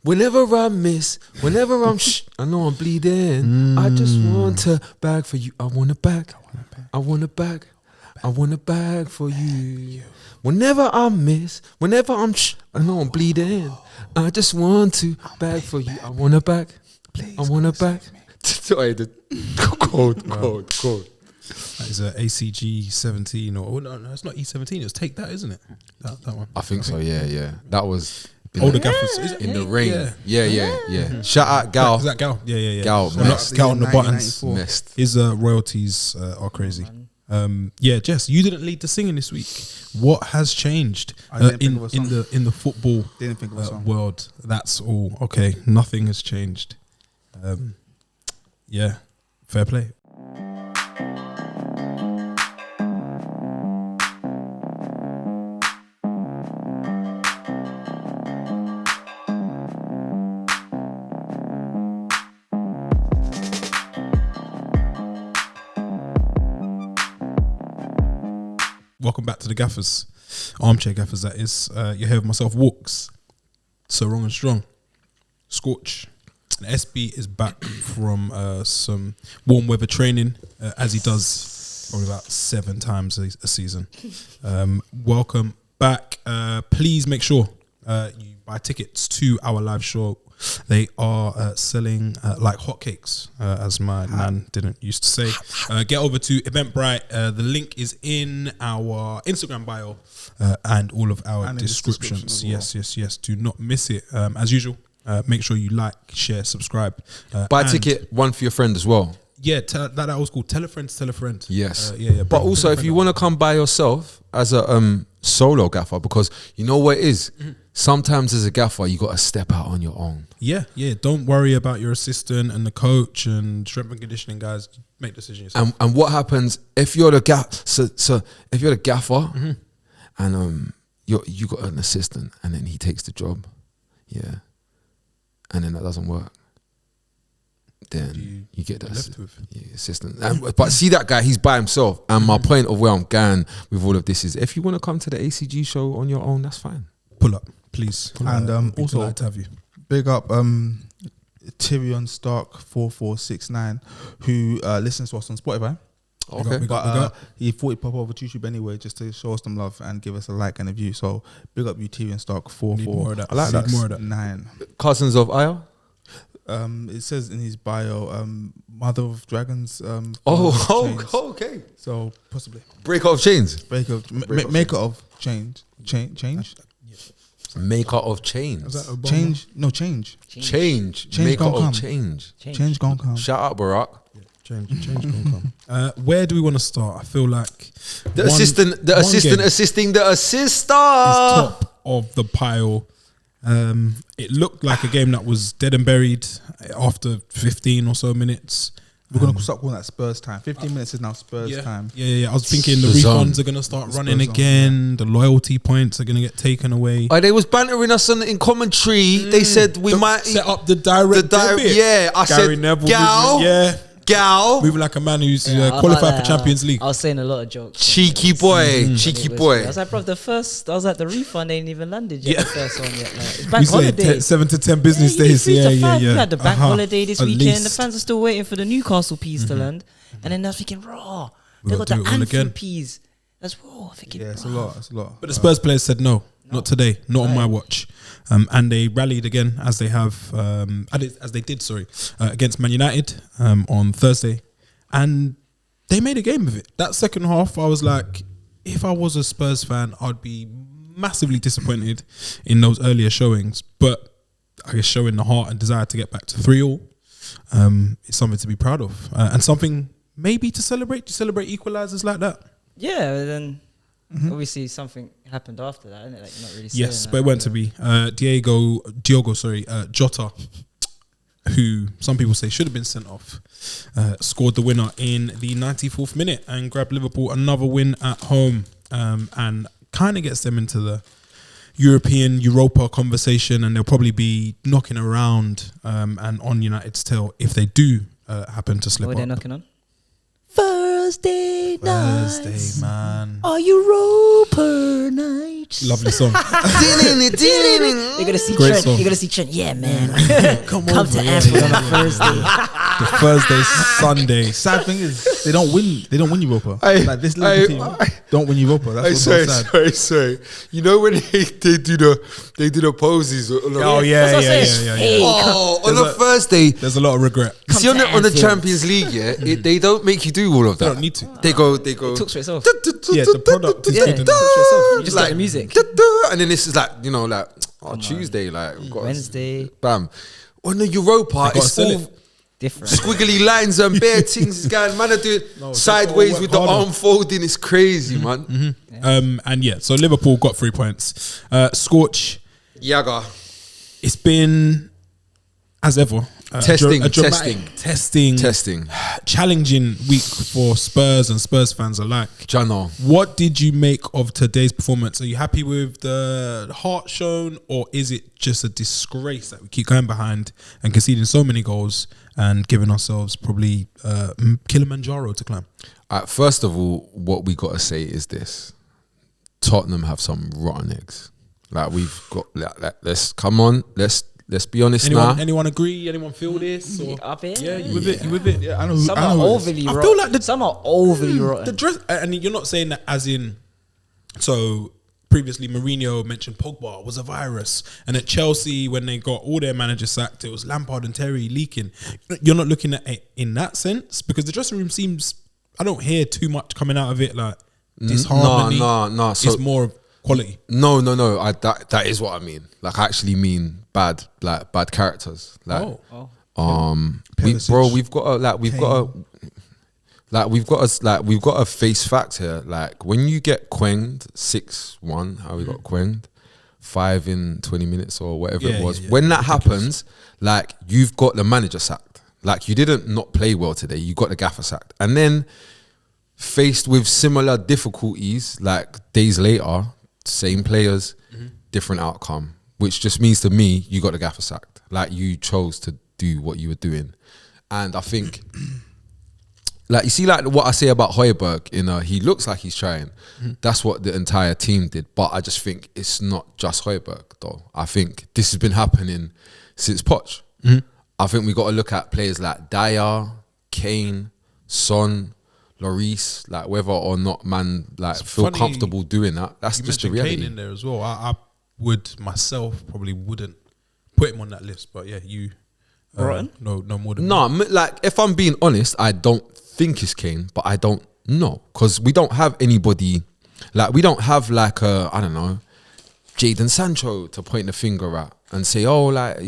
Whenever I miss, whenever I know I'm bleeding. I just want to bag for you. I want a bag. I want a bag. I want a bag for you. Whenever I miss, whenever I know I'm bleeding. I just want to bag for you. I want a bag. I want a bag. Cold. That is a ACG 17 or no, it's not E17. It was Take That, isn't it? That one. I think so. Yeah. That was Older Gaffers in the rain. Yeah. Shout out Gal. Is that Gal? Yeah. Gal, Gal on the buttons. Missed. His royalties are crazy. Jess, you didn't lead the singing this week. What has changed in the football world? That's all. Okay, nothing has changed. Fair play. Welcome back to the Gaffers, armchair Gaffers. That is. You're here with myself, Walks, So Wrong and Strong, Scorch. And SB is back from some warm weather training, as he does probably about 7 times a season. Welcome back. Please make sure you buy tickets to our live show. They are selling like hotcakes, as my nan didn't used to say. Get over to Eventbrite. The link is in our Instagram bio and all of our descriptions. Yes. Do not miss it. As usual, make sure you like, share, subscribe. Buy a ticket, one for your friend as well. Yeah, that was called Tell a Friend to Tell a Friend. Yes. But also, if you want to come by yourself as a solo gaffer, because you know what it is? Sometimes as a gaffer, you got to step out on your own. Yeah. Don't worry about your assistant and the coach and strength and conditioning guys. Make decisions yourself. And what happens if you're the if you're the gaffer and you got an assistant and then he takes the job, and then that doesn't work. Then you get that assistant. But see that guy, he's by himself. And my point of where I'm going with all of this is, if you want to come to the ACG show on your own, that's fine. Pull up, please. Also, like to have you. Big up Tyrion Stark 4469, who listens to us on Spotify. Okay, but he thought he'd pop over to YouTube anyway, just to show us some love and give us a like and a view. So big up you, Tyrion Stark 44. I like that. More of that. 9. Cousins of Aya. It says in his bio, Mother of Dragons. Okay. So possibly Breaker of Chains. Maker of change. Maker of chains. Change. No, change. Change. Maker of change. Change gonna come. Shout out Barack. Change gonna come. Where do we want to start? I feel like the assistant assisting the assister is top of the pile. It looked like a game that was dead and buried after 15 or so minutes. We're going to start calling that Spurs time. 15 minutes is now Spurs time. Yeah. I was thinking the refunds are going to start running again. The loyalty points are going to get taken away. They was bantering us in commentary. They said we might set up the direct debit. Yeah, I Gary said, Neville Gal. Moving like a man who's qualified for Champions League. I was saying a lot of jokes. Cheeky boy. I was like, bro, the refund ain't even landed yet. The first one yet. Like, it's bank holiday. 7 to 10 business days. We had the bank holiday this weekend. The fans are still waiting for the Newcastle peas to land. And then they're thinking, raw. They got the Anfield peas. That's raw. Yeah, it's a lot. But the Spurs players said no, not today, not on my watch. And they rallied again as they did against Man United on Thursday, and they made a game of it. That second half, I was like, if I was a Spurs fan, I'd be massively disappointed in those earlier showings. But I guess showing the heart and desire to get back to 3-3 is something to be proud of, and something maybe to celebrate. To celebrate equalisers like that. Yeah, then. Obviously, something happened after that, isn't it? Like, you're not really yes, but it went to be Diogo Jota, who some people say should have been sent off, scored the winner in the 94th minute and grabbed Liverpool another win at home, and kind of gets them into the Europa conversation, and they'll probably be knocking around and on United's tail if they do happen to slip up. What are they knocking on? Thursday nights. Thursday, man. Are Europa nights? Lovely song. You're gonna see Great Trent. song. You're gonna see Trent. Yeah, man. Come to Anfield on a Thursday. The Thursday, Sunday. Sad thing is they don't win. They don't win Europa. Hey, Like this Liverpool team don't win Europa. That's what's so sad. sorry. You know when they do the poses? Oh yeah. Hey, on a Thursday. There's a lot of regret. You see, on to the Anfield. Champions League, yeah, they don't make you do all of that. They don't need to. They go. Talk straight off. Yeah, the product is Yeah, good talk enough. straight off. You just get the music. And then this is like, Tuesday, like we've got Wednesday. bam. On the Europa, gotta it's sell all it. Different. squiggly lines and bare things. This guy, man, are doing sideways gotta with the work harder. arm folding. It's crazy, man. And yeah, so Liverpool got 3 points. Scorch, Yaga. it's been as ever Testing, testing, challenging week for Spurs and Spurs fans alike. Jano. What did you make of today's performance? Are you happy with the heart shown, or is it just a disgrace that we keep going behind and conceding so many goals and giving ourselves probably Kilimanjaro to climb? First of all, what we got to say is this: Tottenham have some rotten eggs. Like we've got. Let's come on. Let's be honest now. Anyone agree? Anyone feel this? Or? Up here? Yeah, you with it? You with it? Yeah, I know. Some I are know who it is. overly I rotten. feel like Some are overly rotten. The dress, and you're not saying that as in. So previously, Mourinho mentioned Pogba was a virus, and at Chelsea, when they got all their managers sacked, it was Lampard and Terry leaking. You're not looking at it in that sense because the dressing room seems. I don't hear too much coming out of it like disharmony. No. So it's more quality. No. That is what I mean. Like I actually mean bad characters. Like we've got a face fact here. Like when you get quenged 6-1, how we got quenged 5 in 20 minutes or whatever it was. When that happens, like you've got the manager sacked. Like you didn't not play well today. You got the gaffer sacked, and then faced with similar difficulties, like days later, same players, different outcome. Which just means to me, you got the gaffer sacked. Like you chose to do what you were doing. And I think, like you see like what I say about Højbjerg, he looks like he's trying. That's what the entire team did. But I just think it's not just Højbjerg though. I think this has been happening since Poch. I think we got to look at players like Dyer, Kane, Son, Lloris, like whether or not man like It's feel funny comfortable doing that. That's You just the mentioned reality. Kane in there as well. I would myself probably wouldn't put him on that list, but yeah, you Rotten? no more than No, like if I'm being honest, I don't think it's Kane, but I don't know because we don't have anybody. Like we don't have like I don't know, Jadon Sancho to point the finger at and say, oh, like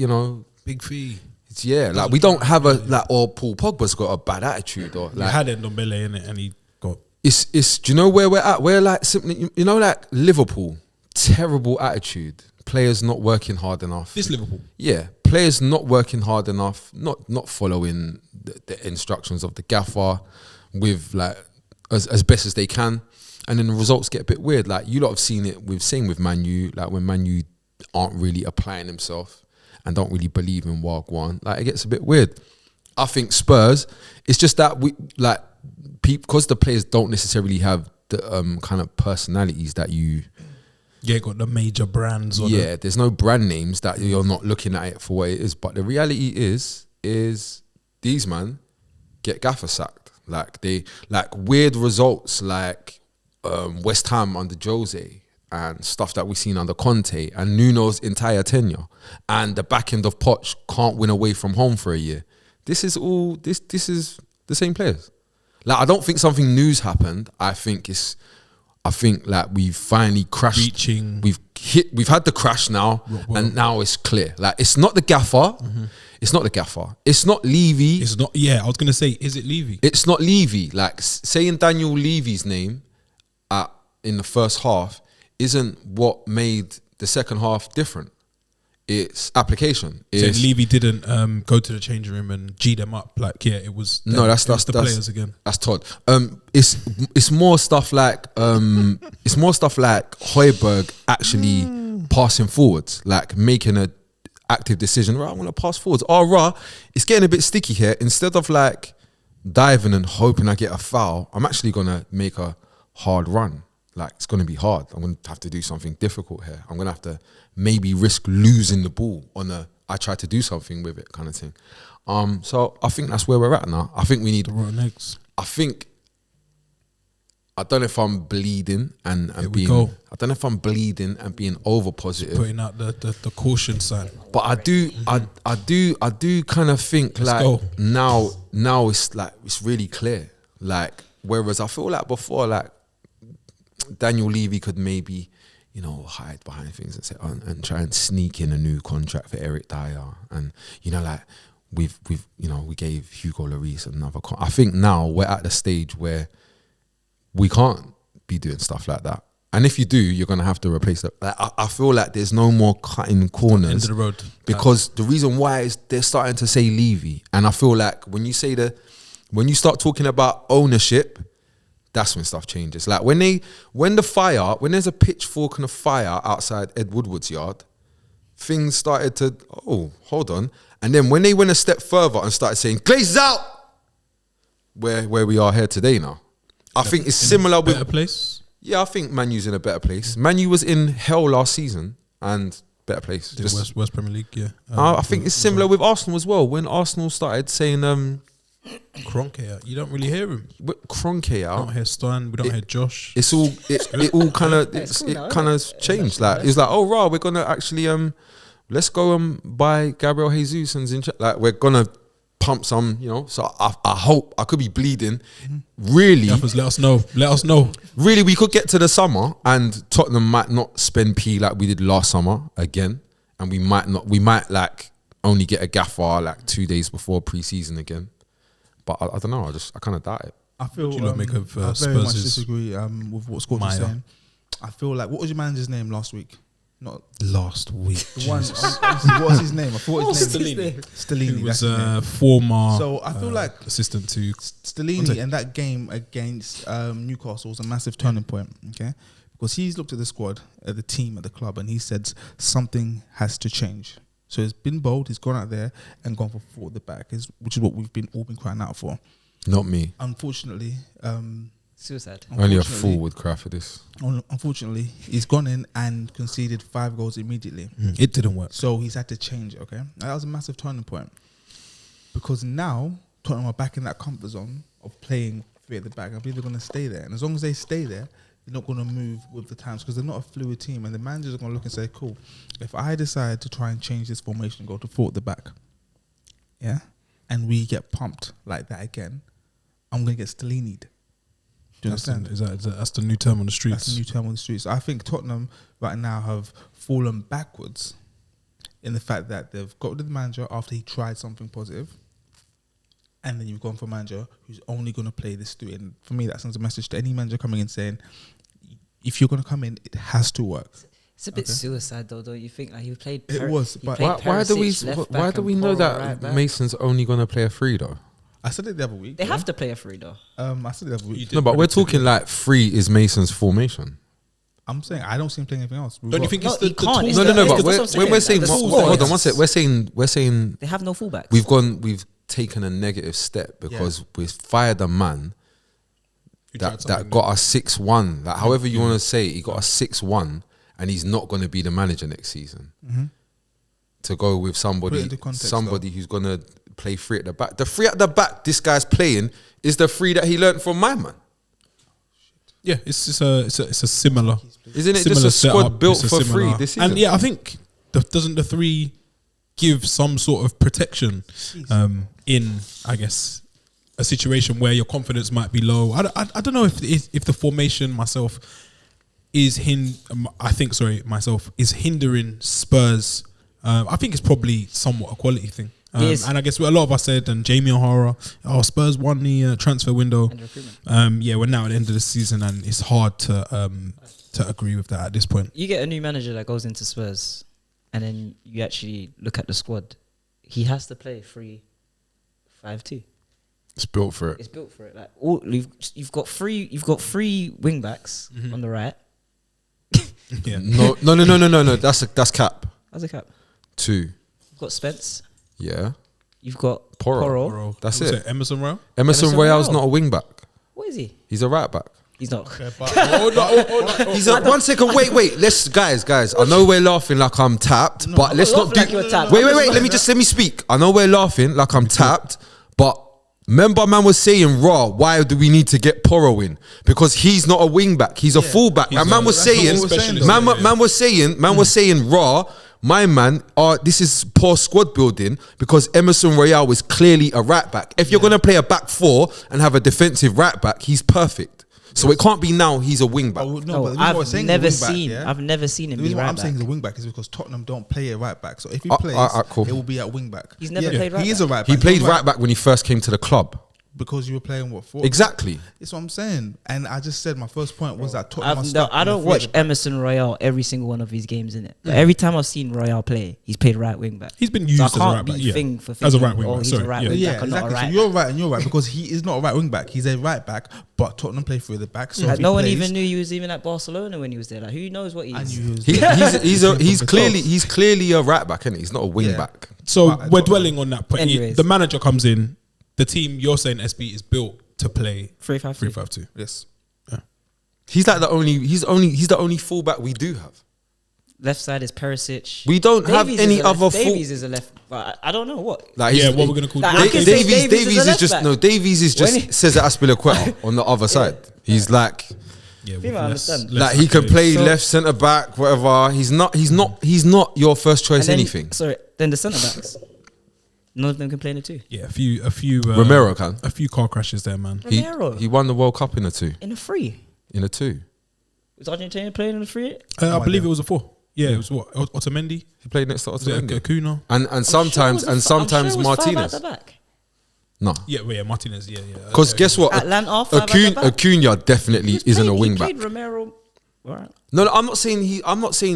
big fee. it's like we don't have or Paul Pogba's got a bad attitude or You like had Ndombele in it, and he got it's. Do you know where we're at? We're like simply, like Liverpool, terrible attitude. Players not working hard enough. this Liverpool. Yeah, players not working hard enough, not following the instructions of the gaffer with like as best as they can, and then the results get a bit weird. Like you lot have seen it with Man U, like when Man U aren't really applying themselves and don't really believe in Wagwan, like it gets a bit weird. I think Spurs, it's just that we like because the players don't necessarily have the kind of personalities that you. Yeah, got the major brands. Or There's no brand names that you're not looking at it for what it is. But the reality is these man get gaffer sacked. Like they weird results like West Ham under Jose and stuff that we've seen under Conte and Nuno's entire tenure and the back end of Poch can't win away from home for a year. This is all this is the same players. Like I don't think something new's happened. I think like we've finally crashed. We've had the crash now, and now it's clear. Like it's not the gaffer. It's not the gaffer. It's not Levy. It's not. Yeah, I was gonna say, is it Levy? It's not Levy. Like saying Daniel Levy's name in the first half isn't what made the second half different. It's application. So Levy didn't go to the changing room and G them up. Like it was. That's the players again. That's Todd. It's more stuff like Højbjerg actually passing forwards, like making a active decision. Right, I want to pass forwards. It's getting a bit sticky here. Instead of like diving and hoping I get a foul, I'm actually gonna make a hard run. Like, it's gonna be hard. I'm gonna have to do something difficult here. I'm gonna have to maybe risk losing the ball on I try to do something with it kind of thing. So I think that's where we're at now. I think we need rotten eggs. I don't know if I'm bleeding and being. I don't know if I'm bleeding and being over positive. Putting out the caution sign. But I do kind of think now it's like it's really clear. Like, whereas I feel like before, like Daniel Levy could maybe, you know, hide behind things and say and try and sneak in a new contract for Eric Dyer, and you know, like we gave Hugo Lloris another. I think now we're at the stage where we can't be doing stuff like that. And if you do, you're going to have to replace it. Like, I feel like there's no more cutting corners. End of the road. Because the reason why is they're starting to say Levy. And I feel like when you start talking about ownership, that's when stuff changes. Like when there's a pitchfork and a fire outside Ed Woodward's yard, things started to, hold on. And then when they went a step further and started saying, Glazes out! Where we are here today now. I think it's similar with... better place? Yeah, I think Man U's in a better place. Man U was in hell last season and better place. West Premier League, yeah. I think it's similar with Arsenal as well. When Arsenal started saying... Kroenke out. You don't really hear him. Kroenke out. We don't hear Stein. We don't hear Josh. It's all... It all kind of changed. Like, it's like, we're going to actually... let's go buy Gabriel Jesus and like, we're going to pump some, you know. So I hope I could be bleeding. Really, Gaffers, let us know. Really, we could get to the summer and Tottenham might not spend P like we did last summer again, and we might like only get a gaffer like 2 days before pre-season again. But I don't know. I kind of doubt it. I feel What do you lot make of I very much Spurs' disagree with what Scott was saying. I feel like, what was your manager's name last week? Not last week. the one. What was his name? I thought his name. Stellini. He was a former. So I feel like assistant to Stellini, and that game against Newcastle was a massive turning point. Okay, because he's looked at the squad, at the team, at the club, and he said something has to change. So he's been bold. He's gone out there and gone for forward the back, which is what we've all been crying out for. Not me. Unfortunately, suicide. Only a fool would cry for this. Unfortunately, he's gone in and conceded 5 goals immediately. It didn't work. So he's had to change, okay? And that was a massive turning point. Because now, Tottenham are back in that comfort zone of playing 3 at the back. I believe they're going to stay there. And as long as they stay there, they're not going to move with the times because they're not a fluid team. And the managers are going to look and say, cool, if I decide to try and change this formation and go to 4 at the back, yeah, and we get pumped like that again, I'm going to get Stellini'd. Do you understand? That's the new term on the streets. That's the new term on the streets. I think Tottenham right now have fallen backwards in the fact that they've got rid of the manager after he tried something positive, and then you've gone for a manager who's only going to play this through. And for me, that sends a message to any manager coming in saying, if you're going to come in, it has to work. It's a bit suicide though, don't you think? Like, he played. It was, but why do we know that Mason's only going to play a 3 though? I said it the other week. They have to play a 3 though. I said it the other week. No, but we're talking like 3 is Mason's formation. I'm saying I don't see him playing anything else. Don't you think it's he the can't. tools? It's No. the- But when we're saying, hold on one sec. We're saying They have no fullbacks. we've taken a negative step because we've fired a man that got a 6-1. Like, however you want to say it, he got a 6-1, and he's not going to be the manager next season. To go with somebody who's going to play 3 at the back. The 3 at the back this guy's playing is the 3 that he learnt from my man. Yeah, it's a similar. Isn't it similar just a squad setup. built It's a for similar- 3 this season? And yeah, I think doesn't the 3 give some sort of protection in, I guess, a situation where your confidence might be low. I don't know if the formation is hindering Spurs. I think it's probably somewhat a quality thing. And I guess a lot of us said, and Jamie O'Hara, Spurs won the transfer window. We're now at the end of the season, and it's hard to agree with that at this point. You get a new manager that goes into Spurs, and then you actually look at the squad. He has to play 3-5-2. It's built for it. It's built for it. Like you've got 3 wing backs on the right. Yeah. No. That's cap. How's a cap? 2. You've got Spence. Yeah. You've got Porro. Porro. That's What's it. Emerson Royal. Emerson Royale's not a wing back. What is he? He's a right back. He's not. He's a 1 second. Wait. Let's guys. I know we're laughing like I'm tapped, but let's not do. like you're tapped. Wait. Let me speak. I know we're laughing like I'm tapped, but remember, man was saying, "Raw, why do we need to get Porro in? Because he's not a wing back. He's a fullback." And man was saying, man was saying, "Raw, my man, this is poor squad building because Emerson Royal was clearly a right back. If you're gonna play a back four and have a defensive right back, he's perfect. So it can't be now he's a wing back. I've never seen him the be reason why right I'm saying he's back. a wing back is because Tottenham don't play a right back. So if he plays, cool. it will be at wing back. He's never played right He is back. a right back. He played right back when he first came to the club. because you were playing what for? Exactly. That's what I'm saying. And I just said my first point was that Tottenham. I don't watch Emerson Royal every single one of his games in it. But every time I've seen Royal play, he's played right wing back. He's been used So I as a can't right back. be Yeah. thing for As a thinking, right wing oh, back. he's Sorry. a right Yeah. wing Yeah, back or not a exactly. So right you're back. right and you're right because he is not a right wing back. He's a right back, but Tottenham play through the back. So if he No one plays- even knew he was even at Barcelona when he was there. Like, who knows what he I is? knew he was He's clearly a right back, isn't he? He's not a wing Yeah. back. So But we're dwelling on that point. Anyways. The manager comes in. The team you're saying SB is built to play 3-5-2. 3-5-2. Yes. He's like the only fullback we do have. Left side is Perisic. We don't have Davies any is a left- other full. Davies is a left. But I don't know what. Like Yeah, what we're gonna call Like, I can say Davies is a is left just back. no. Davies is just When he- Cesar Azpilicueta on the other side. He's like Yeah, with Think I less- understand. less like he can activity. play So- left centre back, whatever. He's not your first choice And then- anything. Sorry, then the centre backs. None of them can play in a two. Yeah, a few. Romero can. A few car crashes there, man. Romero He won the World Cup in a two. in a three. Was Argentina playing in a three? I believe it was a 4. Yeah, it was what Otamendi. He played next to Was it Otamendi. Acuna? And sometimes Martinez. At the back. No, Yeah, well, yeah, Martinez. Yeah. because guess what? Atlanta, 5 at the back. Acuna definitely He's isn't played- a wing he back. played Romero. Right. No, I'm not saying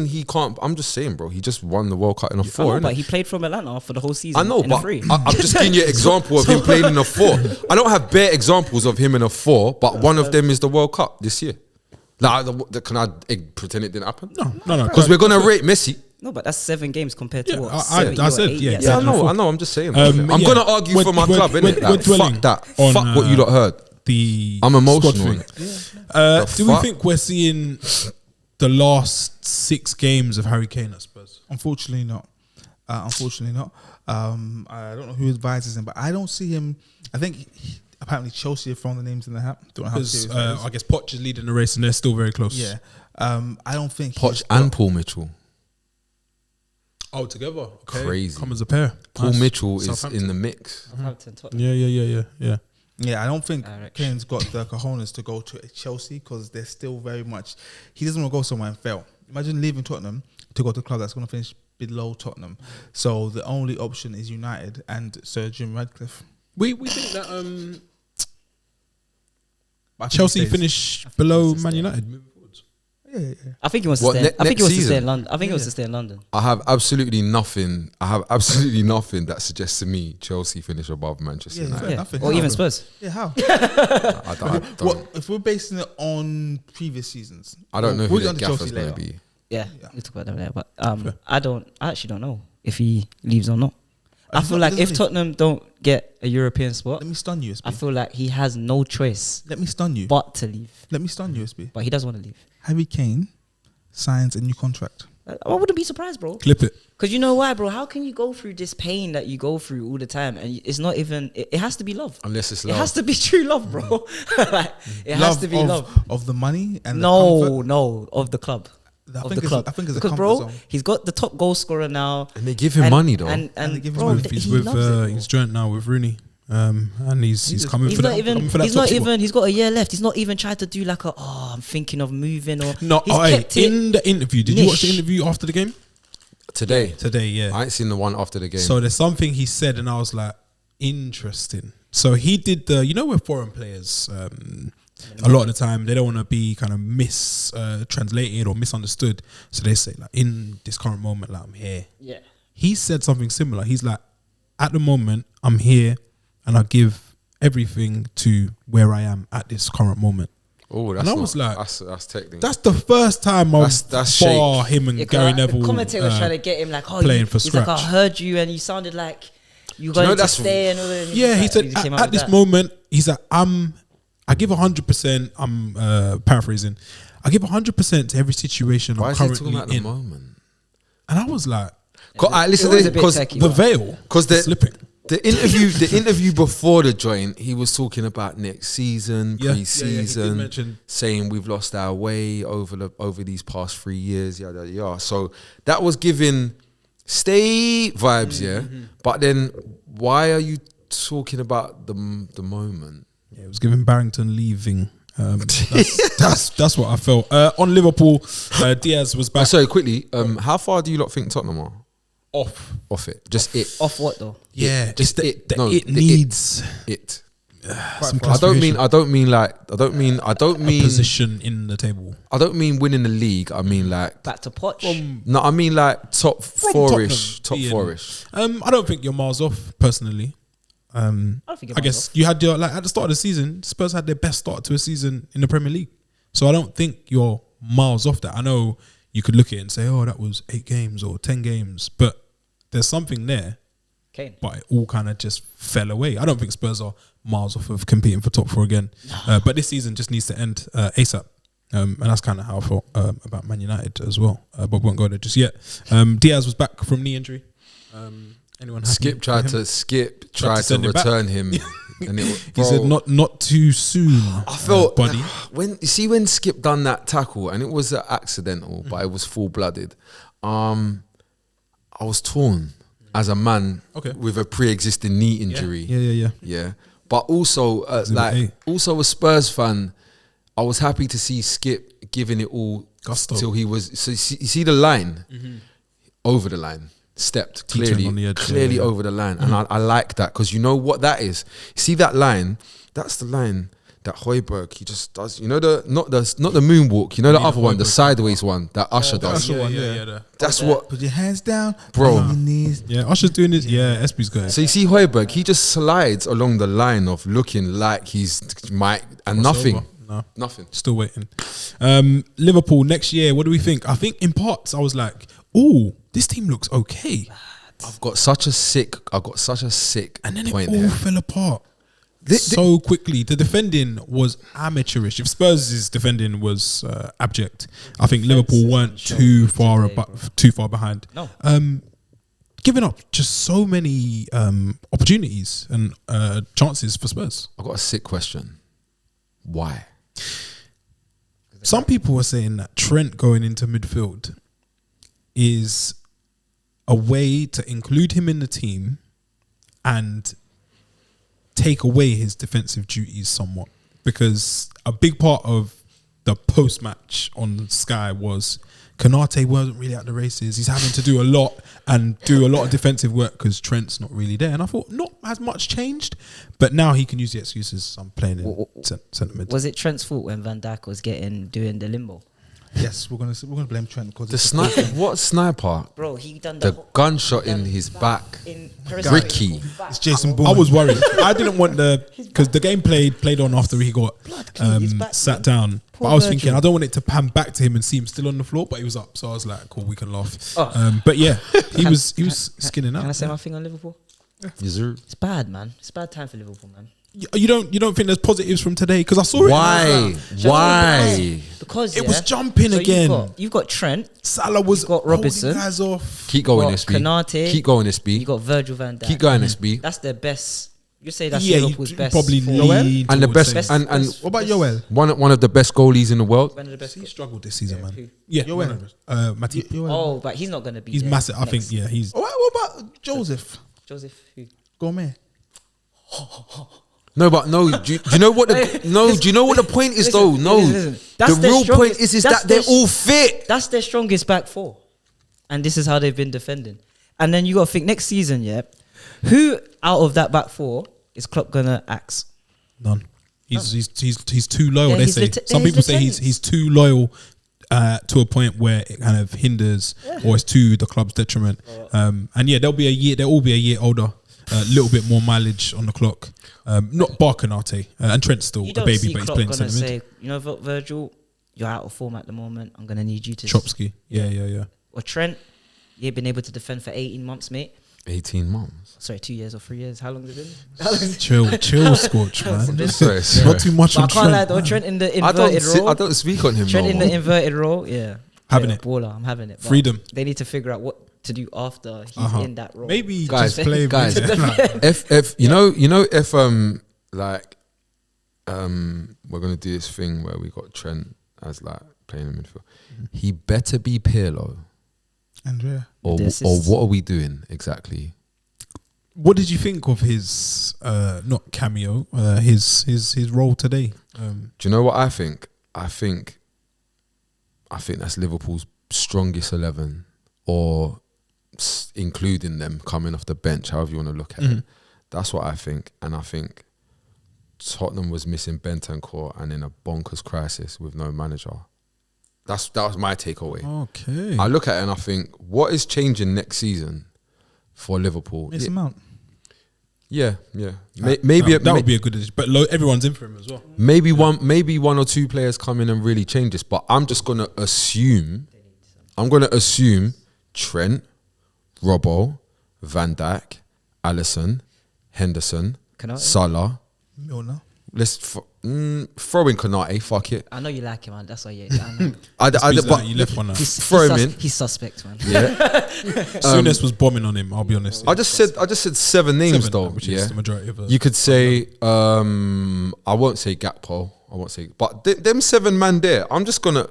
he can't. I'm just saying, bro. He just won the World Cup in a I know, four. but innit? he played from Atlanta for the whole season. I know, in but a three. I'm just giving you an example of him playing in a four. I don't have bare examples of him in a four, but one of them is the World Cup this year. Like, can I pretend it didn't happen? No. Because we're gonna rate Messi. No, but that's 7 games compared to Yeah, what? I 7 said, or 8 yeah, years. Yeah, exactly. I know. I'm just saying. Bro. I'm yeah. gonna argue for my club, innit? we're Like, dwelling fuck that. on, Fuck what you lot heard. The I'm emotional. squad thing. The Do we fuck? think we're seeing the last 6 games of Harry Kane at Spurs? Unfortunately not. I don't know who advises him, but I don't see him. I think apparently Chelsea have thrown the names in the hat. Don't know how Because serious that is. I guess Poch is leading the race and they're still very close. Yeah. I don't think Poch he's and got- Paul Mitchell. Oh, together. Okay. Crazy. Come as a pair. Paul Nice. Mitchell is Southampton. in the mix. Southampton, Tottenham. Yeah. Yeah, I don't think Direction. Kane's got the cojones to go to Chelsea because they're still very much. He doesn't want to go somewhere and fail. Imagine leaving Tottenham to go to a club that's going to finish below Tottenham. So the only option is United and Sir Jim Radcliffe. We think that But I think Chelsea he stays. finish below wants to Man stay. United moving forwards. Yeah. I think he wants to What, stay. ne- I think next he wants to stay season? in London. I think he wants to stay in London. I have absolutely nothing that suggests to me Chelsea finish above Manchester Yeah, United. fair. Nothing. Or How? even Spurs. Yeah, how? I don't. What if we're basing it on previous seasons? I don't know who We'll get the on to gaffer's Chelsea going to later. be. Yeah, we'll talk about that later. But I actually don't know if he leaves or not. I feel like if Tottenham don't get a European spot, Let me stun you, SB. I feel like he has no choice Let me stun you. but to leave. Let me stun you, SB. But he doesn't want to leave. Harry Kane signs a new contract. I wouldn't be surprised, bro. Clip it. Because you know why, bro? How can you go through this pain that you go through all the time, and it's not even? It has to be love. Unless it's It love. has to be true love, bro. Like, it has to be love. of the money and No, the comfort. no, of the club. I Of think the it's- club. I think it's a because, comfort bro, zone. he's got the top goal scorer now. And they give him money, though. And they give him bro, money. th- He's he with loves it, bro. he's joint now with Rooney. And he's coming He's for not that. even. coming for that He's top not spot. even. He's got a year left. He's not even tried to do like I'm thinking of moving or. No, he's kept it in the interview, did you watch the niche. interview after the game? Today. Today, yeah. I ain't seen the one after the game. So there's something he said, and I was like, interesting. So he did with foreign players, a lot of the time they don't want to be kind of translated or misunderstood. So they say like, in this current moment, like I'm here. Yeah. He said something similar. He's like, at the moment, I'm here, and I give everything to where I am at this current moment. oh, that's and I not, was like, that's technical. That's the first time I've That's saw him and Yeah, 'cause Gary the Neville commentator was trying to get him like, playing for he's like, scratch. I heard you, and you sounded like You Do you know got to that's- stay and all that. Yeah, he said came out at with this that. moment, he's like, I give 100%. I'm paraphrasing. I give 100% to every situation Why I'm is he talking currently about the in. moment? And I was like, Listen It to was this a bit because techie, the but- veil, Because slipping. the interview before the joint, he was talking about next season, Yeah, pre-season, he did mention. saying we've lost our way over these past 3 years, yada yada. So that was giving stay vibes, yeah. But then why are you talking about the moment? Yeah, it was giving Barrington leaving. That's what I felt. On Liverpool, Diaz was back Sorry, quickly. How far do you lot think Tottenham are off. it? Just it. Off what though? Yeah, Just just it. the No, it the needs It. some I don't mean a position in the table. I don't mean winning the league. I mean like Back to Poch. no. I mean like top four-ish. Top Tottenham being- four-ish. I don't think you're miles off personally. I don't think I it guess you had your at the start of the season, Spurs had their best start to a season in the Premier League. So I don't think you're miles off that. I know you could look at it and say, oh, that was 8 games or 10 games, but there's something there. Kane. But it all kind of just fell away. I don't think Spurs are miles off of competing for top 4 again. But this season just needs to end ASAP. And that's kind of how I felt about Man United as well. But we won't go there just yet. Diaz was back from knee injury. Anyone happy Skipp tried for him? to send him back. return him, and He said not too soon. I felt buddy. when Skipp done that tackle, and it was accidental, but it was full blooded. I was torn as a man with a pre-existing knee injury. Yeah. But also, A. also a Spurs fan, I was happy to see Skipp giving it all Gusto. till he was. So you see the line over the line. Stepped Teetering on the edge, clearly yeah. over the line, and I like that because you know what that is. You see that line? That's the line that Højbjerg he just does. You know not the moonwalk. You know the other one, the sideways one that Usher does. That's what, Put your hands down, bro. on your knees. Yeah, Usher's doing this. Yeah, SP's going. So you see Højbjerg, he just slides along the line of looking like he's nothing. No, Nothing. still waiting. Liverpool next year. What do we think? I think in parts I was like, oh, this team looks okay, I've got such a sick and then point it all here. fell apart so quickly. The defending was amateurish. If Spurs' defending was abject, I think Liverpool weren't too far behind. No. Giving up just so many opportunities and chances for Spurs. I've got a sick question. Why? Some people were saying that Trent going into midfield is a way to include him in the team and take away his defensive duties somewhat. Because a big part of the post-match on Sky was Konate wasn't really at the races. He's having to do a lot and do a lot of defensive work because Trent's not really there. And I thought, not as much changed, but now he can use the excuses. I'm playing in centre mid. Was it Trent's fault when Van Dijk was doing the limbo? Yes, we're gonna blame Trent because The sniper, what sniper? Bro, he done The whole- gunshot he done in his back. in Ricky. it's Jason I Bourne. was worried. I didn't want because the game played on after he got his back, sat man. down. Poor But I was Virgil. thinking I don't want it to pan back to him and see him still on the floor, but he was up, so I was like, cool, we can laugh. Oh. But yeah, he was skinning Can I out. say my thing on Liverpool? Yes, sir. It's bad, man. It's a bad time for Liverpool, man. You don't think there's positives from today? Because I saw it. Why? Why? Because It was jumping again. You've got Trent. Salah was You've got Robertson. holding guys off. Keep going, Got SB. Konate. Keep going, SB. You got Virgil van Dijk. Keep going, SB. That's their best. You say that's Yeah, Liverpool's you best. probably forward. lean And the towards best, saying- and What about Yoel? one of the best goalies in the world. One of the best. He struggled this season, man. who? Yeah, Yoel. Matip. Yoel. Oh, but he's not going to be. He's there massive. I next. think. Yeah, he's. What about Joseph Joseph. Who? Gomez? No, but no. Do you know what the Do you know what the point is though? No, listen. That's the their real point strongest- is that's that they're their- all fit. That's their strongest back four, and this is how they've been defending. And then you got to think next season, yeah. Who out of that back four is Klopp gonna axe? None. He's too loyal. Yeah, They he's say some he's people say lieutenants. he's too loyal to a point where it kind of hinders or it's to the club's detriment. And yeah, they'll all be a year older, a little bit more mileage on the clock. Not Barkanate and Trent's still You a don't baby, see but he's Klopp playing gonna centre mid. say, you know, Virgil, you're out of form at the moment. I'm gonna need you to. Chopsky, yeah. Or Trent, you've been able to defend for 18 months, mate. 18 months. Sorry, 2 years or 3 years. How long has it been? Chill, Scorch, man. Sorry. Not too much But I on can't lie Trent. though. Trent in the I inverted role. don't speak on him. Trent no in more. the inverted role. Yeah. Having Yeah, it. Baller. I'm having it. But Freedom. They need to figure out what to do after he's in that role. Maybe Guys, just play. guys, with- if you know if like we're gonna do this thing where we got Trent as like playing in midfield, he better be Pirlo, Andrea. or This or is- what are we doing exactly? What did you think of his not cameo, his role today? Do you know what I think? I think that's Liverpool's strongest 11, or including them coming off the bench, however you want to look at it. That's what I think. And I think Tottenham was missing Bentancur and in a bonkers crisis with no manager. That was my takeaway. Okay. I look at it and I think, what is changing next season for Liverpool? It's amount. Yeah. Maybe that would be a good addition. But everyone's in for him as well. Maybe one or two players come in and really change this. But I'm just gonna assume. Trent, Robbo, Van Dijk, Alisson, Henderson, Konate? Salah. Milner. Let's throw in Konate. Fuck it. I know you like him, man. That's why. Yeah. I know. But You left one out. throw him in. He's suspect, man. Yeah. Souness was bombing on him. I'll be honest. I just said 7 names 7, though. which Yeah. is the majority of. You could say I won't say Gakpo. But them 7 man there. I'm just gonna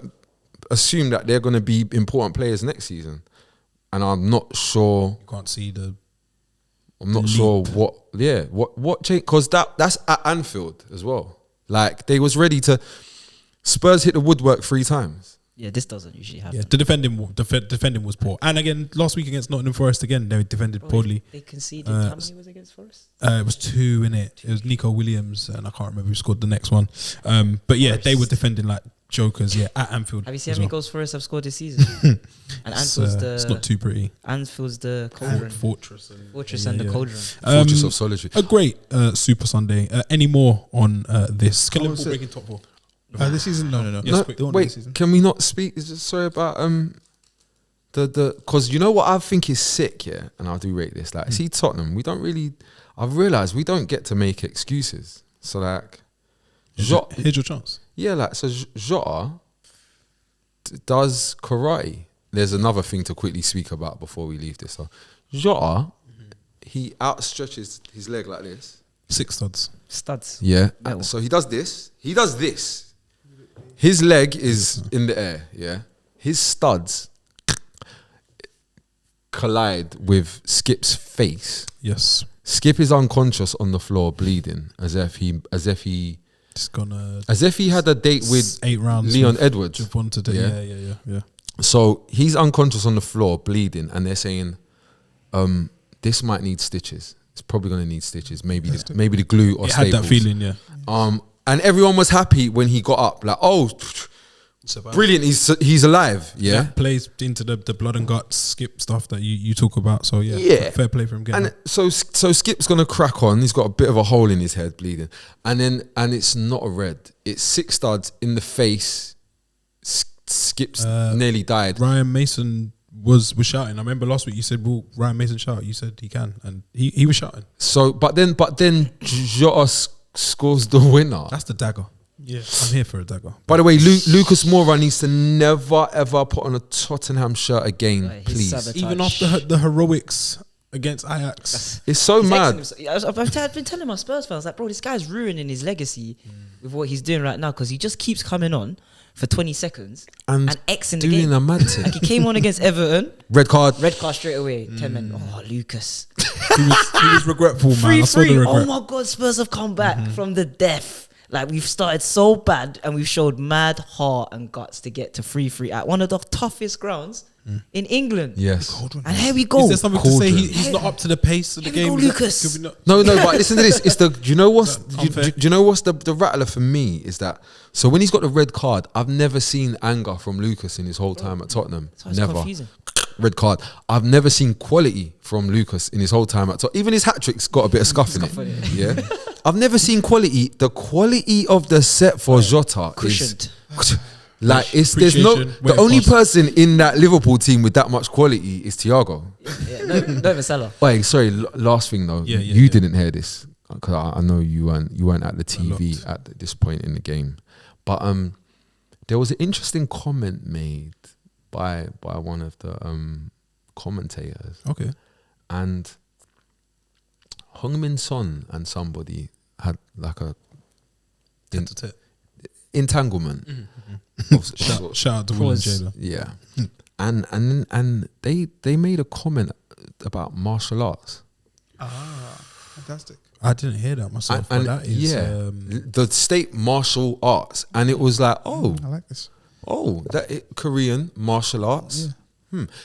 assume that they're gonna be important players next season, and I'm not sure. You can't see the. I'm not sure what change, because that's at Anfield as well. Like they was ready to. Spurs hit the woodwork 3 times. Yeah, this doesn't usually happen. Yeah, the defending was poor, and again last week against Nottingham Forest again they defended Bro, poorly. They conceded. How many was against Forest? It was 2 in it. It was Nico Williams, and I can't remember who scored the next one. But yeah, they were defending like jokers. Yeah, at Anfield. Have you seen as how many well. goals Forest have scored this season? And It's, Anfield's it's not too pretty. Anfield's the cauldron. Fortress And the cauldron. Fortress of Solitude. A great Super Sunday. Any more on this? Can Liverpool say- break in top 4? This season? No. Yes, No, quick. They won't do wait, this season. can we not speak? Sorry about the because you know what I think is sick, yeah, and I do rate this. Like, see Tottenham, we don't really. I've realised we don't get to make excuses. So like, Jota, Here's your chance. yeah, like so Jota does karate. There's another thing to quickly speak about before we leave this. So Jota, he outstretches his leg like this. 6 studs. Studs. Yeah. Metal. So he does this. His leg is in the air. Yeah. His studs collide with Skipp's face. Yes. Skipp is unconscious on the floor, bleeding, as if he Just gonna had a date with 8 rounds. Leon with Edwards. Javon today. Yeah. Yeah. So he's unconscious on the floor, bleeding, and they're saying, this might need stitches. It's probably going to need stitches. Maybe the glue or It had staples. that feeling. Yeah. And everyone was happy when he got up. Like, oh, brilliant! He's alive. Yeah. That plays into the blood and guts Skip stuff that you talk about. So Yeah. fair play for him getting. And so Skip's gonna crack on. He's got a bit of a hole in his head, bleeding, and it's not a red. It's 6 studs in the face. Skip's nearly died. Ryan Mason was shouting. I remember last week you said, "Will Ryan Mason shout?" You said he can, and he was shouting. So, but then Jota scores the winner. That's the dagger. Yeah, I'm here for a dagger. By the way, Lucas Moura needs to never ever put on a Tottenham shirt again, Right, he's please. sabotage. Even after the heroics against Ajax, It's so He's mad. I've been telling my Spurs fans, like, bro, this guy's ruining his legacy with what he's doing right now because he just keeps coming on for 20 seconds and X in the doing game. a mad thing. Like he came on against Everton, Red card. red card straight away. 10 men. Oh, Lucas. he was regretful, man. I saw the 3-3. regret. Oh my God, Spurs have come back from the death. Like we've started so bad and we've showed mad heart and guts to get to 3-3 at one of the toughest grounds in England. Yes. And here we go. Is there something to say Cauldron. he's not up to the pace of the Here we game? go, Lucas. Could we not- No, but listen to this. It's the. Do you know what's? Unfair. Do you know what's the rattler for me is that? So when he's got the red card, I've never seen anger from Lucas in his whole time at Tottenham. So it's Never. confusing. Red card. I've never seen quality from Lucas in his whole time at Tottenham. Even his hat trick's got a bit of scuff in it. Yeah. I've never seen quality. The quality of the set for Jota Cushioned. is Like there's no the only person in that Liverpool team with that much quality is Thiago. Not even Salah. Wait, sorry. Last thing though, you didn't hear this because I know you weren't at the TV at this point in the game, but there was an interesting comment made by one of the commentators. Okay. And Heung-min Son and somebody had like a entanglement. Shout out to Will and Jada. Yeah. and they made a comment about martial arts. Fantastic. I didn't hear that myself. And but that is the state martial arts, and it was like, I like this. Korean martial arts.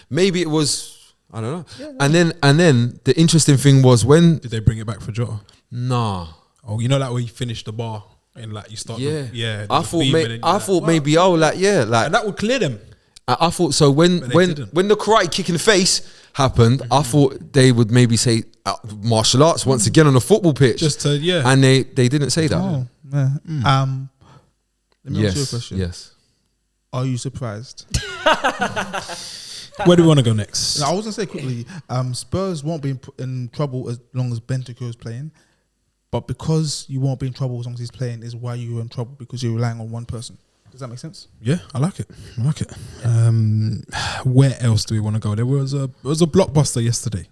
Maybe it was, I don't know. And then the interesting thing was when did they bring it back for Jota? Nah. Oh, you know that where you finish the bar and like you start. I thought maybe and that would clear them. I thought so when the karate kick in the face happened, I thought they would maybe say martial arts once again on the football pitch. Just to and they didn't say that. Oh, yeah. Let me ask you a question. Yes. Are you surprised? Where do we want to go next? No, I was gonna say quickly. Spurs won't be in trouble as long as Bentancur is playing, but because you won't be in trouble as long as he's playing is why you're in trouble, because you're relying on one person. Does that make sense? Yeah, I like it. Where else do we want to go? There was a blockbuster yesterday.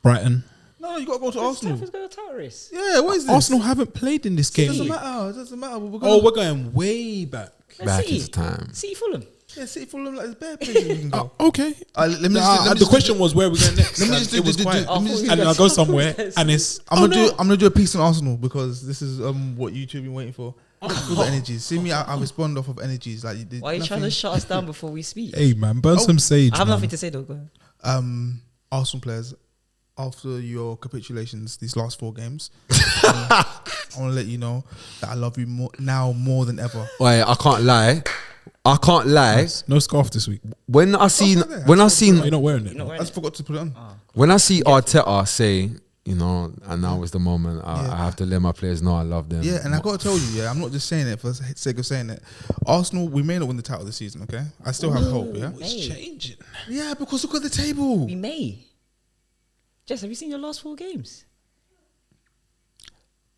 Brighton. No, you got to go to Arsenal. Go to title race. Yeah, what is this? Arsenal haven't played in this game. It doesn't matter. We're going way back. Back into time. See Fulham. Yeah, City Fulham, like, there's bare places we can go. Okay. The question was where we're going next. Let me just it was quiet. And I go somewhere and it's. I'm gonna do a piece on Arsenal because this is what YouTube been waiting for. For the energies. See me, I respond off of energies. Like, why are you trying to shut us down before we speak? Hey man, burn some sage. I have nothing to say though. Go ahead. Arsenal players, after your capitulations these last 4 games, I want to let you know that I love you more than ever. Wait, I can't lie. Nice. No scarf this week. When I seen, you're not wearing it. I just forgot to put it on. When I see Arteta say, and now is the moment, I have to let my players know I love them. Yeah, and I got to tell you, I'm not just saying it for the sake of saying it. Arsenal, we may not win the title this season, okay? I still have hope, yeah? It's changing. Yeah, because look at the table. We may. Jess, have you seen your last 4 games?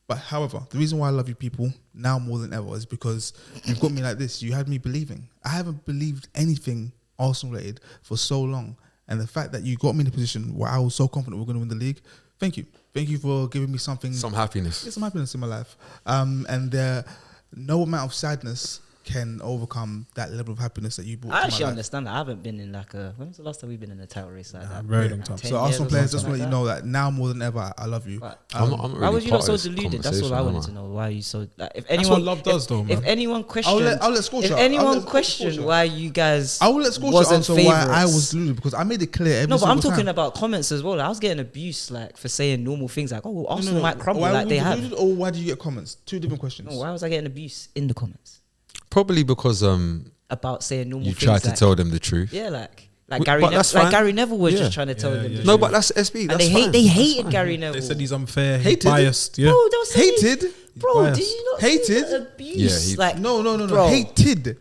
But however, the reason why I love you people now more than ever is because you've got me like this. You had me believing. I haven't believed anything Arsenal related for so long. And the fact that you got me in a position where I was so confident we're going to win the league, thank you. Thank you for giving me something. Some happiness. Yeah, some happiness in my life. And no amount of sadness can overcome that level of happiness that you brought to my life. I actually understand that. I haven't been in when was the last time we've been in a title race like that? Very long time. So Arsenal players, just want to let you know that now more than ever, I love you. I'm not really why was you not so part of this deluded? That's all I wanted to know. Why are you so? Like, if anyone, That's what love does, though, man. If anyone questioned, I'll let Scorcher. if anyone questioned why you guys, I will let Scorcher wasn't answer why I was deluded, because I made it clear every No, but I'm single talking time. about comments as well. I was getting abuse for saying normal things like, "Oh, Arsenal No. might crumble Why like were they you have." deluded, or why do you get comments? 2 different questions. No, why was I getting abuse in the comments Probably because about saying normal you things? tried to tell them the truth. Yeah, like But Gary, that's fine. Gary Neville was Yeah. just trying to tell them. the No, truth. but that's SB. And That's fine. they That's hated fine. Gary Neville. They said he's unfair, Hated? biased. Yeah. Bro, they were saying Hated? Bro, Biased. did you not Hated? see the abuse? Yeah, like No. bro. Hated.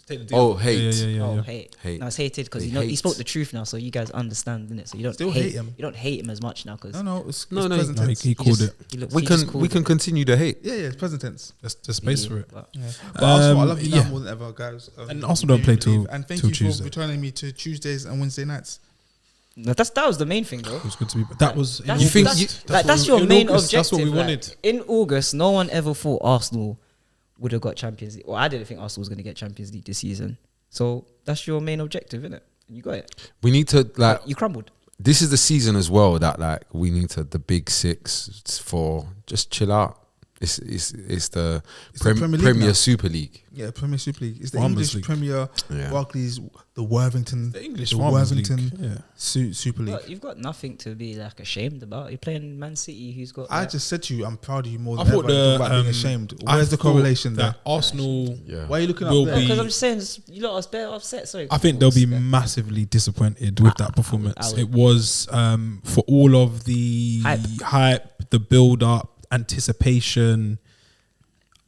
Take Oh, hate. Oh, Yeah. hate. Hate. No, it's hated because They he hate. spoke the truth now, so you guys understand, innit? So you don't Still hate him. You don't hate him as much now because No. It's No, present No, tense. he called it. We can continue to hate. Yeah, it's present tense. There's space for it. But Arsenal, I love you now yeah. more than ever, guys. And Arsenal don't play till- And thank till you Tuesday. for returning me to Tuesdays and Wednesday nights. that was the main thing, though. It was good to be. That was. in That's, You think August. that's your in main August, objective. That's what we like, wanted. in August, no one ever thought Arsenal would have got Champions League. Well, I didn't think Arsenal was going to get Champions League this season. So that's your main objective, isn't it? You got it. We need to like. You crumbled. This is the season as well that like we need to the big 6 for just chill out. It's the Premier League Premier now. Super League. Yeah, Premier Super League. It's the Farmers English League. Premier, Yeah. Barclays, the Worthington, The English the Farmers Worthington League. Yeah. Super League. But you've got nothing to be like ashamed about. You're playing Man City, who's got. I like, just said to you, I'm proud of you more I than thought ever. About being ashamed. Where's the correlation there? that Arsenal. Yeah. Why are you looking will up there? be- because I'm just saying you lot are better upset. Sorry, I think they'll be massively disappointed with that performance. I would. It was for all of the hype, the build up, anticipation.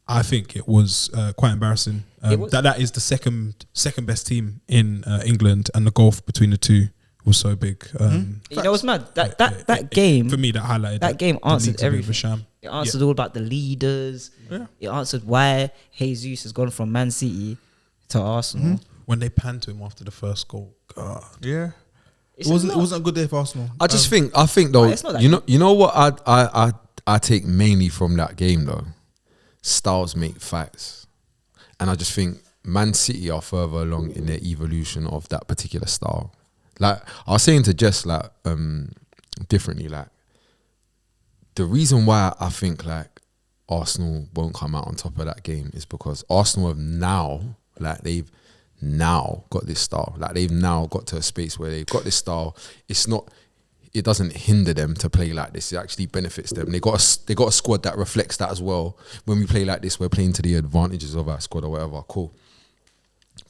I think it was quite embarrassing. It was. That is the second best team in England, and the gulf between the two was so big. You know what's mad? That game for me, that highlighted that game the answered league to be a bit of a everything. sham. It answered all about the leaders. Yeah. It answered why Jesus has gone from Man City to Arsenal. When they panned to him after the first goal, God. Yeah. It's It wasn't a lot. a good day for Arsenal. I just think though, it's not that you know what I take mainly from that game though, styles make fights, and I just think Man City are further along in their evolution of that particular style. Like I was saying to Jess, like differently, like the reason why I think like Arsenal won't come out on top of that game is because Arsenal have now, like they've now got this style. Like they've now got to a space where they've got this style. It doesn't hinder them to play like this. It actually benefits them. They got a squad that reflects that as well. When we play like this, we're playing to the advantages of our squad or whatever. Cool.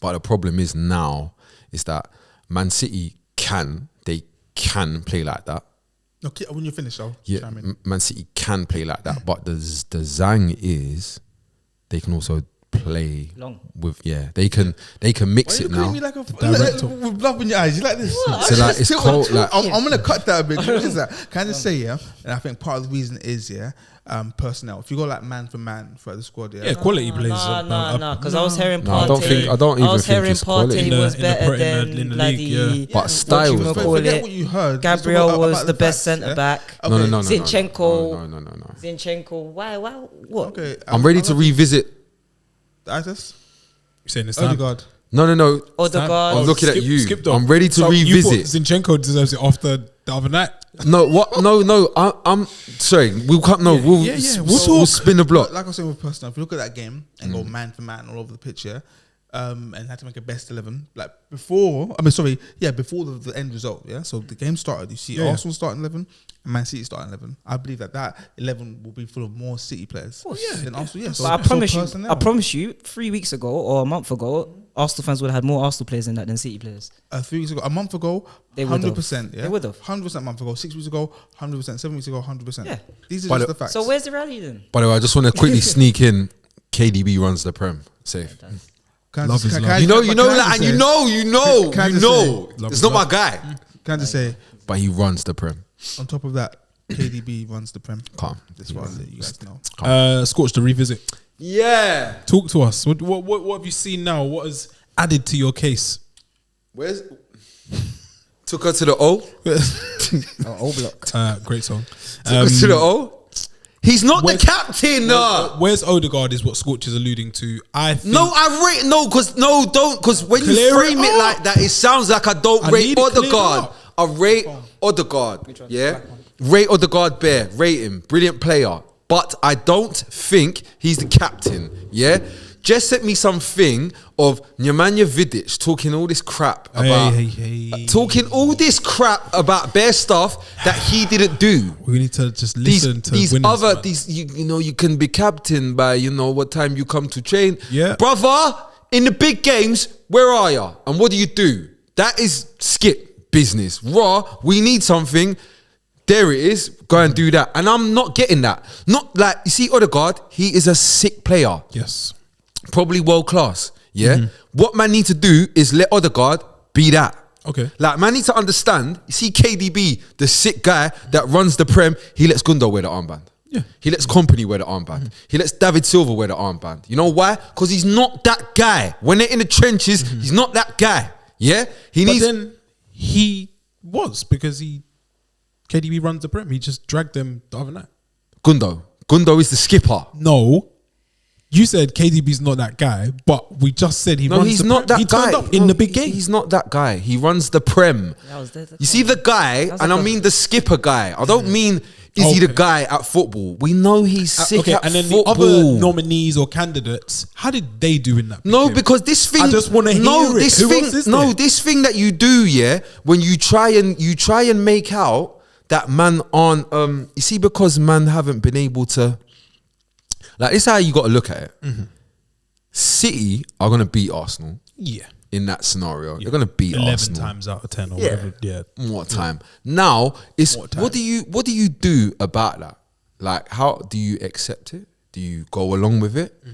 But the problem is now is that Man City can play like that. Okay, when you finish, though. Yeah, Man City can play like that. But the zang is they can also play Long. with they can mix it now. Me like with love in your eyes. You like this? So like it's cold. Like I'm gonna cut that a bit. What is that? Can I just say and I think part of the reason is personnel. If you go like man for man for the squad, Yeah, quality plays. No, because I was hearing No, I don't think Partey quality. was In the better Premier than League, in the bloody. league, But style what you was call Forget it. what you heard. Gabriel Just was about the the best facts, centre back. Okay. No. Zinchenko. No. Zinchenko. Why? What? Okay, I'm ready to revisit. Isis. You're saying this time? Odegaard. No. Odegaard. I'm looking at you. Skip though. I'm ready to So you thought revisit. Zinchenko deserves it after the other night. No, what? No. I'm sorry. We'll cut. No, we'll spin the block. Like I was saying with personnel, if you look at that game and go man for man all over the pitch, and had to make a best 11. Like before the end result, So the game started. You see Arsenal starting 11 and Man City starting 11. I believe that 11 will be full of more City players. Than Arsenal. So, But I promise you, 3 weeks ago or a month ago, Arsenal fans would have had more Arsenal players than City players. 3 weeks ago, a month ago, They would have. 100%. Yeah, They would have. 100% a month ago. 6 weeks ago, 100%. 7 weeks ago, 100%. Yeah. These are But just the facts. So where's the rally then? By the way, I just want to quickly sneak in. KDB runs the Prem. Safe. Love is love. You know, and you know. Can I just say- It's not my guy, Can I just say, but he runs the Prem. on top of that, KDB runs the Prem. Calm. That's what I'll let you guys know. Scorch to revisit. Yeah. Talk to us. What have you seen now? What has added to your case? Where's took her to the O? O block. Great song. Took her to the O. He's not the where's- captain. Where's Odegaard is what Scorch is alluding to. I think Because when you Clear frame it it up. like that, it sounds like I don't I rate need it cleared Odegaard. up. I rate Odegaard. Yeah, rate Odegaard. Bear, rate him. Brilliant player, but I don't think he's the captain. Yeah. Just sent me something of Nemanja Vidic talking all this crap about talking all this crap about bare stuff that he didn't do. We need to just listen to these winners, other man. these you can be captain by what time you come to train. Yeah. Brother, in the big games, where are you? And what do? That is Skipp business. Raw, we need something. There it is. Go and do that. And I'm not getting that. Not like you see Odegaard, he is a sick player. Yes. Probably world class. Yeah. What man need to do is let Odegaard be that. Okay. Like man need to understand. You see KDB, the sick guy that runs the Prem. He lets Gundo wear the armband. Yeah. He lets Company wear the armband. He lets David Silva wear the armband. You know why? Because he's not that guy. When they're in the trenches, he's not that guy. Yeah. But then he was because KDB runs the Prem. He just dragged them the other night. Gundo is the skipper. No. You said KDB's not that guy, but we just said he runs he's the not Prem. that guy. He turned up in the big game. He's not that guy. He runs the Prem. You see the guy, and I mean the skipper guy. I don't mean is he the guy at football. We know he's sick at and then football. the other nominees or candidates, how did they do in that? big No, game? because this thing. I just want to hear it. This Who thing. else is No, there? this thing that you do, yeah. When you try and make out that man aren't. You see, because man haven't been able to. Like this, is how you got to look at it. City are gonna beat Arsenal. Yeah. In that scenario, they're gonna beat 11 Arsenal. times out of 10 or whatever. Yeah. More time. Now, it's More time. what do you do about that? Like, how do you accept it? Do you go along with it?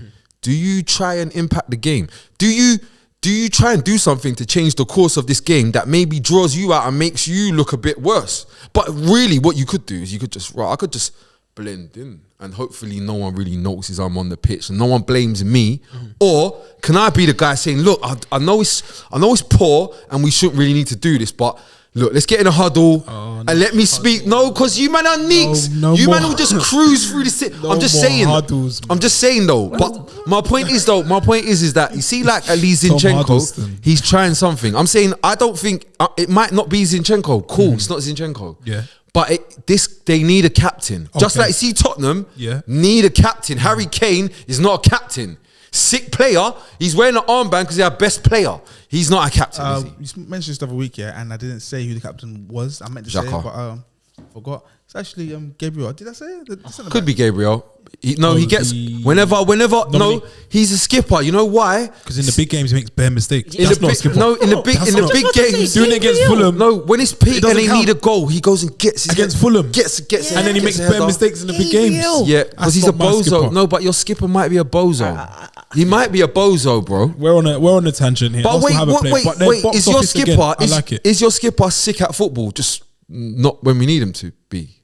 Do you try and impact the game? Do you try and do something to change the course of this game that maybe draws you out and makes you look a bit worse? But really, what you could do is I could just blend in and hopefully no one really notices I'm on the pitch and no one blames me. Or can I be the guy saying, look, I know it's poor and we shouldn't really need to do this, but look, let's get in a huddle and let me speak. No, because you man are nicks. You man will just cruise through the I'm just saying. I'm just saying though. But my point is that you see, like Ali Zinchenko, he's trying something. I'm saying I don't think it might not be Zinchenko. Cool, it's not Zinchenko. Yeah. But they need a captain. Just like you see Tottenham need a captain. Harry Kane is not a captain. Sick player. He's wearing an armband because he's our best player. He's not a captain, is he? You mentioned this the other week, and I didn't say who the captain was. I meant to say it, but I forgot. It's actually Gabriel. Did I say it? Could be Gabriel. He gets whenever. No, he's a skipper. You know why? Because in the big games he makes bare mistakes. In the big games, doing it against Fulham. No, when it's peak and they need a goal, he goes and gets against Fulham. Gets, and then he makes bare mistakes in the big games. Yeah, because he's a bozo. No, but your skipper might be a bozo. He might be a bozo, bro. We're on a tangent here. But wait. Is your skipper? I like it. Is your skipper sick at football? Just not when we need him to be.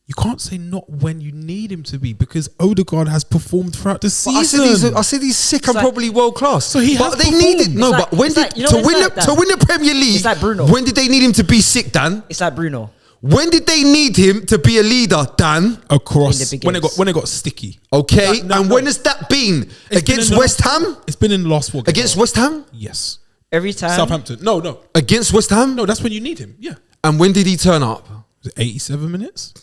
You can't say not when you need him to be because Odegaard has performed throughout the season. I said he's sick and probably world class. So he has they needed but when did to win the Premier League? It's like Bruno. When did they need him to be sick, Dan? It's like Bruno. When did they need him to be a leader, Dan? Across when it got sticky. Okay, when has that been? Against West Ham? It's been in the last 4 games. Against West Ham? Yes. Every time. Southampton. No. Against West Ham? No, that's when you need him. Yeah. And when did he turn up? Was it 87 minutes?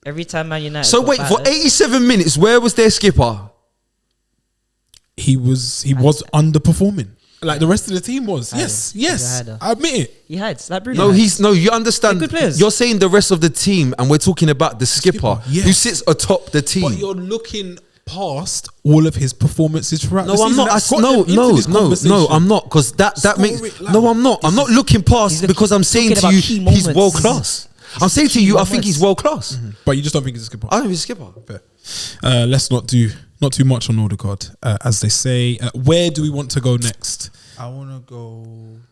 Every time Man United. So wait, for 87 minutes, where was their skipper? He was underperforming. Like the rest of the team was. Yes. I admit it. He hides. Like Bruno. You understand. They're good players. You're saying the rest of the team, and we're talking about the skipper yes. who sits atop the team. But you're looking past all of his performances throughout the season. I'm not. Because that makes... No, I'm not. I'm not looking past because I'm saying to you, he's world class. I'm saying to you, I think he's world class. But you just don't think he's a skipper? I don't think he's a skipper. Fair. Let's not do too much on Odegaard. As they say, where do we want to go next? I want to go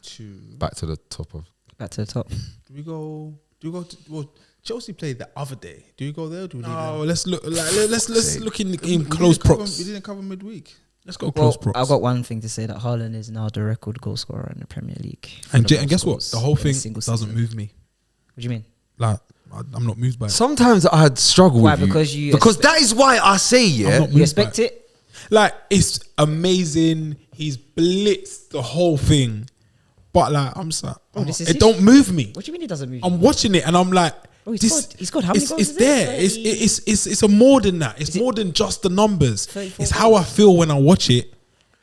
to... Back to the top. Do we go to... Chelsea played the other day. Do you go there? Or do we let's look. Let's look in close props. We didn't cover midweek. Let's go close props. I've got one thing to say that Haaland is now the record goal scorer in the Premier League. And guess what? The whole thing doesn't move me. What do you mean? Like I'm not moved by it. Sometimes I had struggle with you. Because that is why I say you expect it. Like it's amazing. He's blitzed the whole thing, but like it don't move me. What do you mean it doesn't move? I'm watching it and I'm like. He's got how many goals? It's there. It's a more than that. It's more than just the numbers. It's how I feel when I watch it,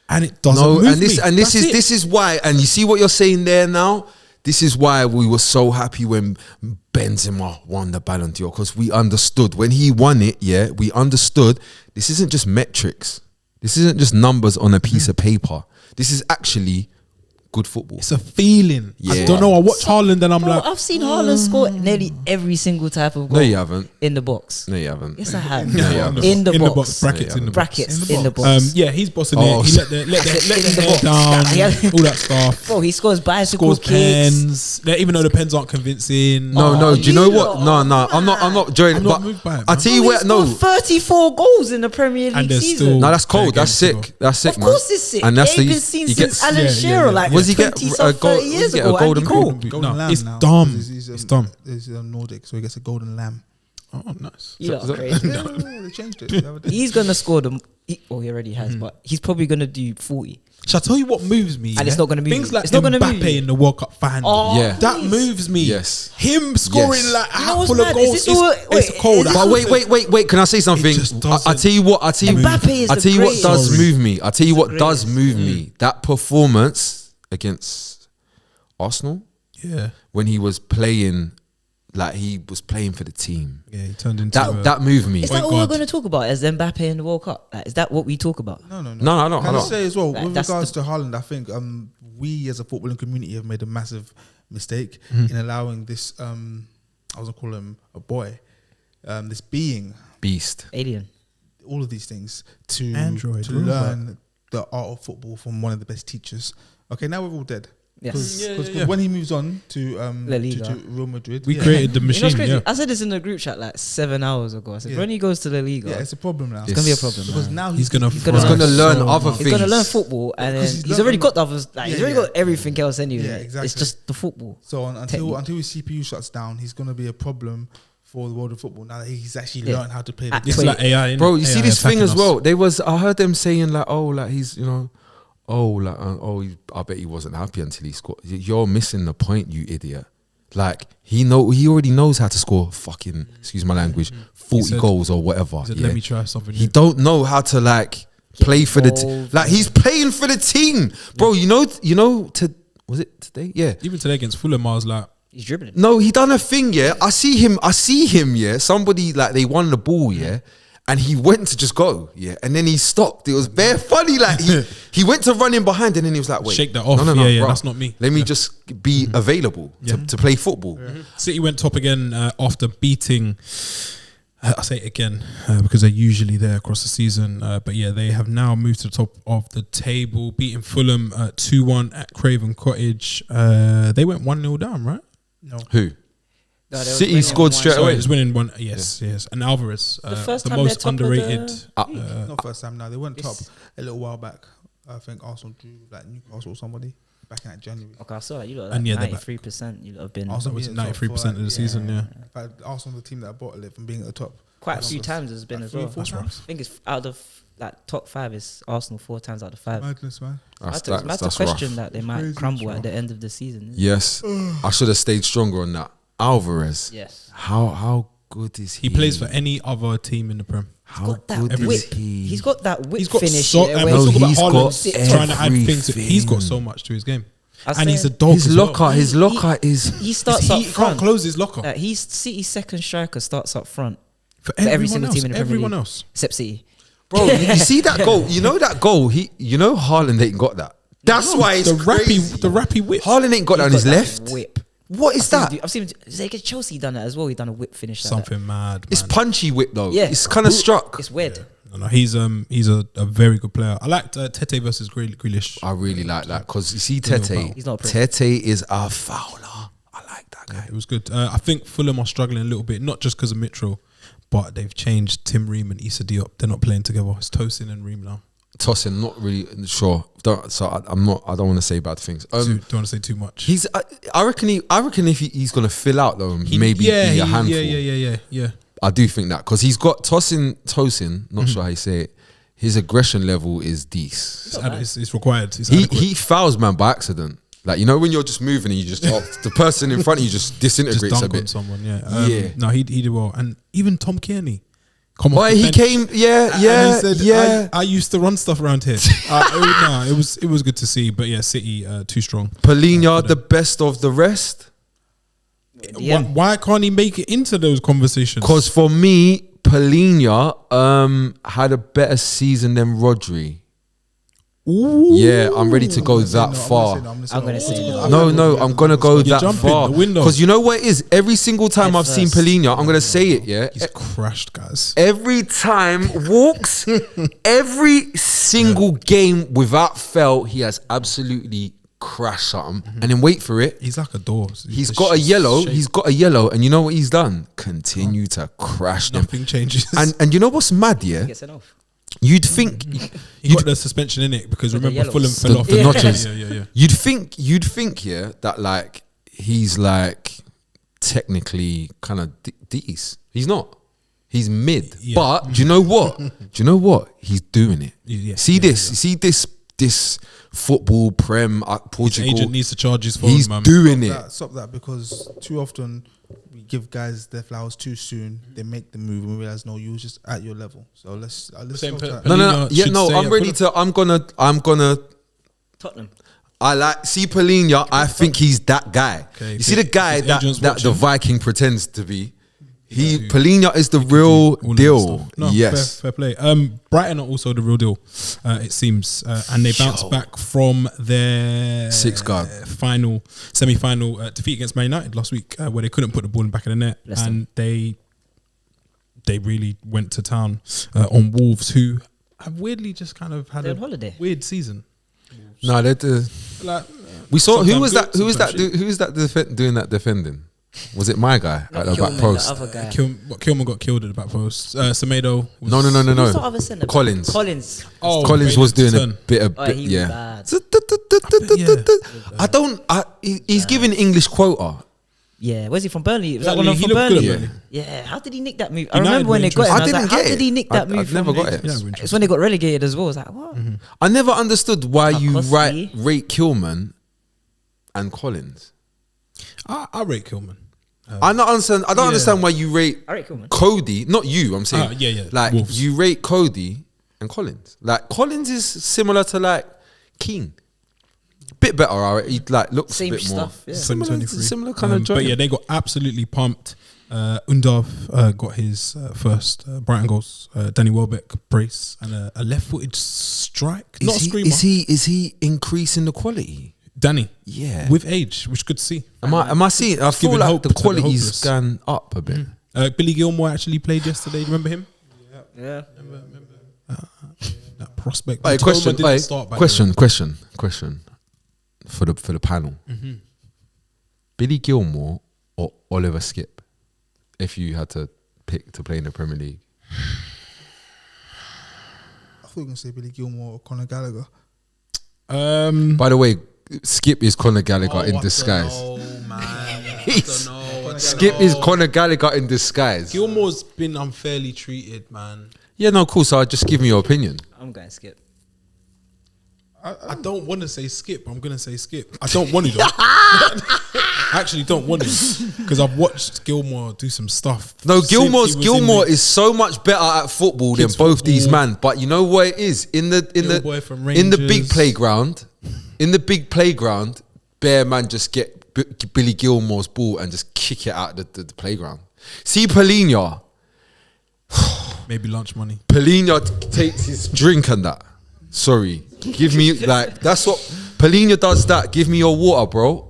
and it doesn't move me. And this is why. And you see what you're saying there now. This is why we were so happy when Benzema won the Ballon d'Or, because we understood when he won it. Yeah, we understood. This isn't just metrics. This isn't just numbers on a piece of paper. This is actually good football. It's a feeling. Yeah. I don't know. I watch Haaland and I'm like, I've seen Haaland score nearly every single type of goal. No, you haven't. In the box. No, you haven't. Yes, I have. No, you haven't. In the box. Brackets in the box. Brackets in the box. Yeah, he's bossing it. He let the hair down. All that stuff. Bro, he scores bicycle kicks. Pens. Even though the pens aren't convincing. No. Do you know what? No. I'm not joining. I'm not moved by it. I tell you what. No. 34 goals in the Premier League season. No, that's cold. That's sick. That's sick, man. Of course, it's sick. And that's been seen since Alan Shearer. Like, was he get 30 years ago? A golden lamb it's now. dumb. It's dumb. He's Nordic, so he gets a golden lamb. Oh, nice. You lot are crazy. They changed it. the other day. He's gonna score them. He already has, but he's probably gonna do 40. Shall I tell you what moves me? And it's not gonna move things you. like It's not gonna move Mbappe you. in the World Cup final. Oh, Yeah. That moves me. Yes. Him scoring Yes. like a You know what's handful of mad? goals. Is this It's cold. But wait. Can I say something? just doesn't I tell you what. Mbappe is I the tell you what greatest. does Sorry. move me. I tell you what the does greatest. move me. That performance against Arsenal Yeah. when he was playing, like he was playing for the team. Yeah, he turned into That moved me. Is that all we're going to talk about as Mbappe in the World Cup? Like, is that what we talk about? No. No, I Can I don't. say as well, Like, with that's regards to Haaland, I think we as a footballing community have made a massive mistake in allowing this, I was going to call him a boy, this being, Beast. Alien. all of these things to Android, to robot. learn the art of football from one of the best teachers. Okay, now we're all dead. Yes. Because when he moves on to Liga. Real Madrid, We created the You know what's machine. crazy? Yeah. I said this in the group chat like 7 hours ago. I said, Yeah. when he goes to the Liga, yeah, it's a problem now. it's going to be a problem. Because man. now He's gonna he's gonna learn so other much. He's going to things. learn football, and then Because he's already learned- got the others. Like, he's Yeah, already yeah. got everything else anyway. Yeah, exactly. It's just the football. So Technique. until his CPU shuts down, he's going to be a problem for the world of football. Now that he's actually Yeah. learned how to play the At game. It's 20. like AI, innit? Bro, you see AI this thing attacking as us. well. I heard them saying like, oh, like he's, you know, I bet he wasn't happy until he scored. You're missing the point, you idiot. Like he already knows how to score fucking, excuse my language, 40 said- goals or whatever. He said, yeah. let me try something He new. don't know how to like play for the involved, like he's playing for the team, bro. You know. Was it today? Yeah. Even today against Fulham, I was like, He's dribbling. No, he done a thing. Yeah, I see him. Yeah, somebody like they won the ball. Yeah. And he went to just go, yeah, and then he stopped. It was bare funny, like he went to run in behind, and then he was like, "Wait, Shake that off. no, Yeah, bro. that's not me." Let me just be available to play football." City went top again after beating. I say it again because they're usually there across the season, but yeah, they have now moved to the top of the table, beating Fulham 2-1 at Craven Cottage. They went 1-0 down, right? No. Who? No, they was City winning scored 1-0. straight So away. it was winning one. Yes. And Alvarez, The first the time they're most top of the underrated. Not first time now. They went top It's- a little while back. I think Arsenal drew like Newcastle or somebody back in like January. Okay, I saw that. You lot And like yeah, they're back. 93%. You lot have been Arsenal That was being top 93% for, of the season. Yeah. In fact, Arsenal the team that bottled it from being at the top. quite a few times. Has been Like as 3 or well. 4 That's times. I think it's out of like top 5 is Arsenal 4 times out of 5. Madness, man. That's That's a question that they might Crazy, crumble it's at the end of the season. isn't it? Yes, I should have stayed stronger on that. Alvarez, Yes. how good is he? He plays for any other team in the Prem. How Got that good whip. is he? He's got that whip He's got finish. so. yeah, And where No, we'll talk about he's Haaland got trying to add things. He's got everything. so much to his game, I was and he's a saying, dog. his as well. locker is he starts he up can't front. close his locker He's City's second striker starts up front for every everyone single else. team in the Premier Everyone League. else. except City. bro. You see that goal? You know that goal? Haaland ain't got that. That's why it's the crazy. rappy whip. Haaland ain't got that on He's his got left. that whip. What is that? I've seen him. Against Chelsea, he done that as well. He done a whip finish. Like Something mad. It's Man. punchy whip though. Yeah. It's kind of struck. that. It's weird. No, he's a very good player. I liked Tete versus Grealish. I really like that because you see Little Tete. battle. He's not a prick. Tete is a fouler. I like that guy. It was good. I think Fulham are struggling a little bit, not just because of Mitchell, but they've changed Tim Ream and Issa Diop. They're not playing together. It's Tosin and Ream now. Tossing, not really sure. I'm not. I don't want to say bad things. Don't want to say too much. He's. I reckon. If he's gonna fill out though, maybe be a handful. Yeah. I do think that because he's got Tosin. Not sure how you say it. His aggression level is decent. It's required. It's He adequate. he fouls man by accident. Like when you're just moving and you just the person in front of you just just disintegrates a dunk on bit. someone. Yeah. Yeah. No, he did well, and even Tom Kearney. Come on. Boy, he came. And he said, Yeah. I used to run stuff around here. It was good to see, but yeah, City too strong. Polina, the best of the rest. Yeah. Why can't he make it into those conversations? Because for me, Polina had a better season than Rodri. Ooh. Yeah, I'm ready to go that far. I'm gonna say No, I'm gonna go that jumping far. the window. Because you know what it is? Every single time Head I've seen first. Polina, I'm gonna say it, yeah. He's crashed, guys. Every time walks, every single game without fail, he has absolutely crashed something. And then wait for it. He's like a door. He's got a yellow. He's got a yellow, and you know what he's done? Continue to crash them. nothing changes. And you know what's mad? Yeah, He gets sent off. you'd think he got the suspension in it because With the remember Fulham yellows. fell off the notches. Yeah. You'd think, yeah, that like he's like technically kind of decent. He's not. He's mid. Yeah. But do you know what? He's doing it. Yeah, See this football prem His Portugal. agent needs to charge his phone, He's man. doing it. Stop that because too often we give guys their flowers too soon. They make the move and we realize no, you was just at your level. So let's Same stop that. per- No. Polina Yeah, should no. stay I'm at ready Fulham. to. I'm gonna. Tottenham. I like see Polina. I think he's that guy. Okay, you see the guy his that agent's the watching. Viking pretends to be. Yeah. Polina is the do real all of that deal. stuff. No, Yes. fair play. Brighton are also the real deal, it seems, and they bounced back from their Six-guard. semi-final defeat against Man United last week, where they couldn't put the ball in the back of the net, Bless and they they really went to town on Wolves, who have weirdly just kind of had They're a on holiday. weird season. No, Like, we saw who was sometimes that? Who was that? good, Who was that doing that defending? Was it my guy at the back Kilman, post? the other guy. Kilman got killed at the back post. Semedo was No. Who's the other centre? Collins. Collins. Oh, Collins was doing a turn. bit of Oh, he was yeah. bad. I don't. He's giving English quota. Yeah, where's he from? Burnley. Was that Burnley, one he from looked good Burnley? at Burnley. Yeah. How did he nick that move? I United remember when were they got him. I I was didn't like, get how did he nick that it. move? I've never from got it. Yeah, It's when they got relegated as well. I was like, what? I never understood why you Kosti. rate Kilman and Collins. I rate Kilman. I don't understand why you rate I rate Kilman. Cody. Not you. I'm saying. Yeah. Like Wolves. you rate Cody and Collins. Like Collins is similar to like Keane. Bit better. Alright. He like looks Same a bit stuff, more yeah. similar, 2023. similar kind of But joint. yeah, they got absolutely pumped. Undav got his first Brighton goals. Danny Welbeck brace and a left-footed strike. Not a screamer. Is he increasing the quality? Danny. Yeah. With age, which good to see. Am I seeing? I feel giving like hope the to the quality's hopeless. gone up a bit. Billy Gilmore actually played yesterday. Remember him? Yeah. That prospect. Hey, Toma question. didn't Hey, start, by the question. way. Question. For the panel. Billy Gilmore or Oliver Skipp, if you had to pick to play in the Premier League. I thought you were going to say Billy Gilmore or Conor Gallagher. By the way, Skipp is Conor Gallagher in disguise. Skipp is Conor Gallagher in disguise. Gilmore's been unfairly treated, man. Yeah, no, cool. So just give me your opinion. I'm going Skip. I don't want to say Skip. I'm gonna say Skip. I don't want to though. I actually don't want to because I've watched Gilmore do some stuff. No, since he was in Gilmore is so much better at football than Kids both these football. man. But you know what it is in the Gilboy from in the big Rangers. playground. In the big playground, bare man just get Billy Gilmore's ball and just kick it out the playground. See Polina. maybe lunch money. Polina takes his drink and that. Sorry, give me like that's what Polina does. That give me your water, bro.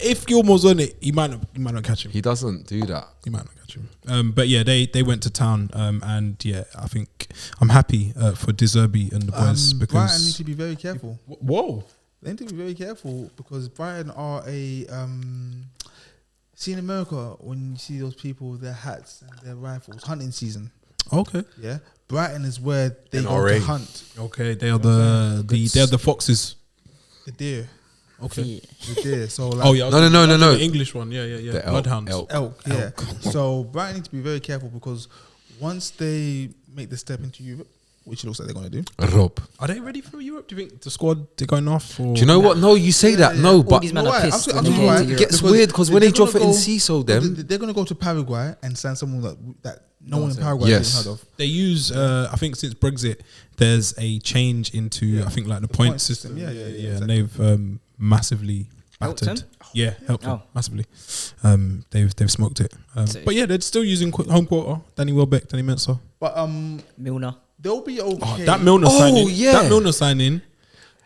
If Gilmore's on it, he might not catch him. He doesn't do that. He might not catch him. But yeah, they went to town, and yeah, I think I'm happy for De Zerbi and the boys Brighton need because to be very careful. whoa. They need to be very careful because Brighton are a. See in America when you see those people with their hats and their rifles, hunting season. Okay. Yeah, Brighton is where they go NRA. to hunt Okay, they are the foxes. the deer. Okay. The deer. So like Oh yeah. No. The English one. Yeah. The Bloodhounds. elk. Yeah. So Brighton need to be very careful because once they make the step into Europe, which it looks like they're going to do. Rob. Are they ready for Europe? Do you think the squad they're going off? Or Do you know what? No, you say that. No, All but these men No, are why? pissed. I'm when talking they why. get to it Europe. gets weird because when they they're drop it gonna in go- CISO, them they're going to go to Paraguay and sign someone that no one in Paraguay Yes. has heard of. They use? I think since Brexit, there's a change into I think like the point system. Yeah, And they've massively Helped battered. him? Yeah, helped them Oh. massively. They've smoked it. Sick. But yeah, they're still using home quarter. Danny Welbeck, Danny Mensah. But Milner. they'll be okay. Oh, that Milner Oh, signing. yeah. That Milner signing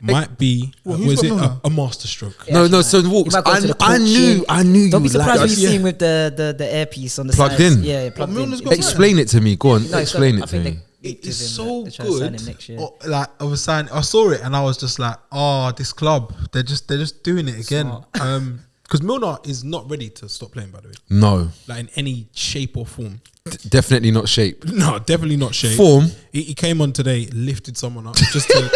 might be. Well, who's was got it Milner? a masterstroke? No, actually, so man. Walks. He might go to the I knew coaching. you Don't be would surprised like when that. you see him with the earpiece on the Plugged sides. in. Yeah, plugged in. Milner's got Explain it to me. Go on, No, explain I it to think me. they linked It's with him, so they're trying to sign good. him next year. Like I was signing, I saw it and I was just like, oh, this club, they're just doing it again. Smart. Because Milner is not ready to stop playing. By the way, No, like in any shape or form. definitely not shape. No, definitely not shape. Form. He came on today, lifted someone up, just to,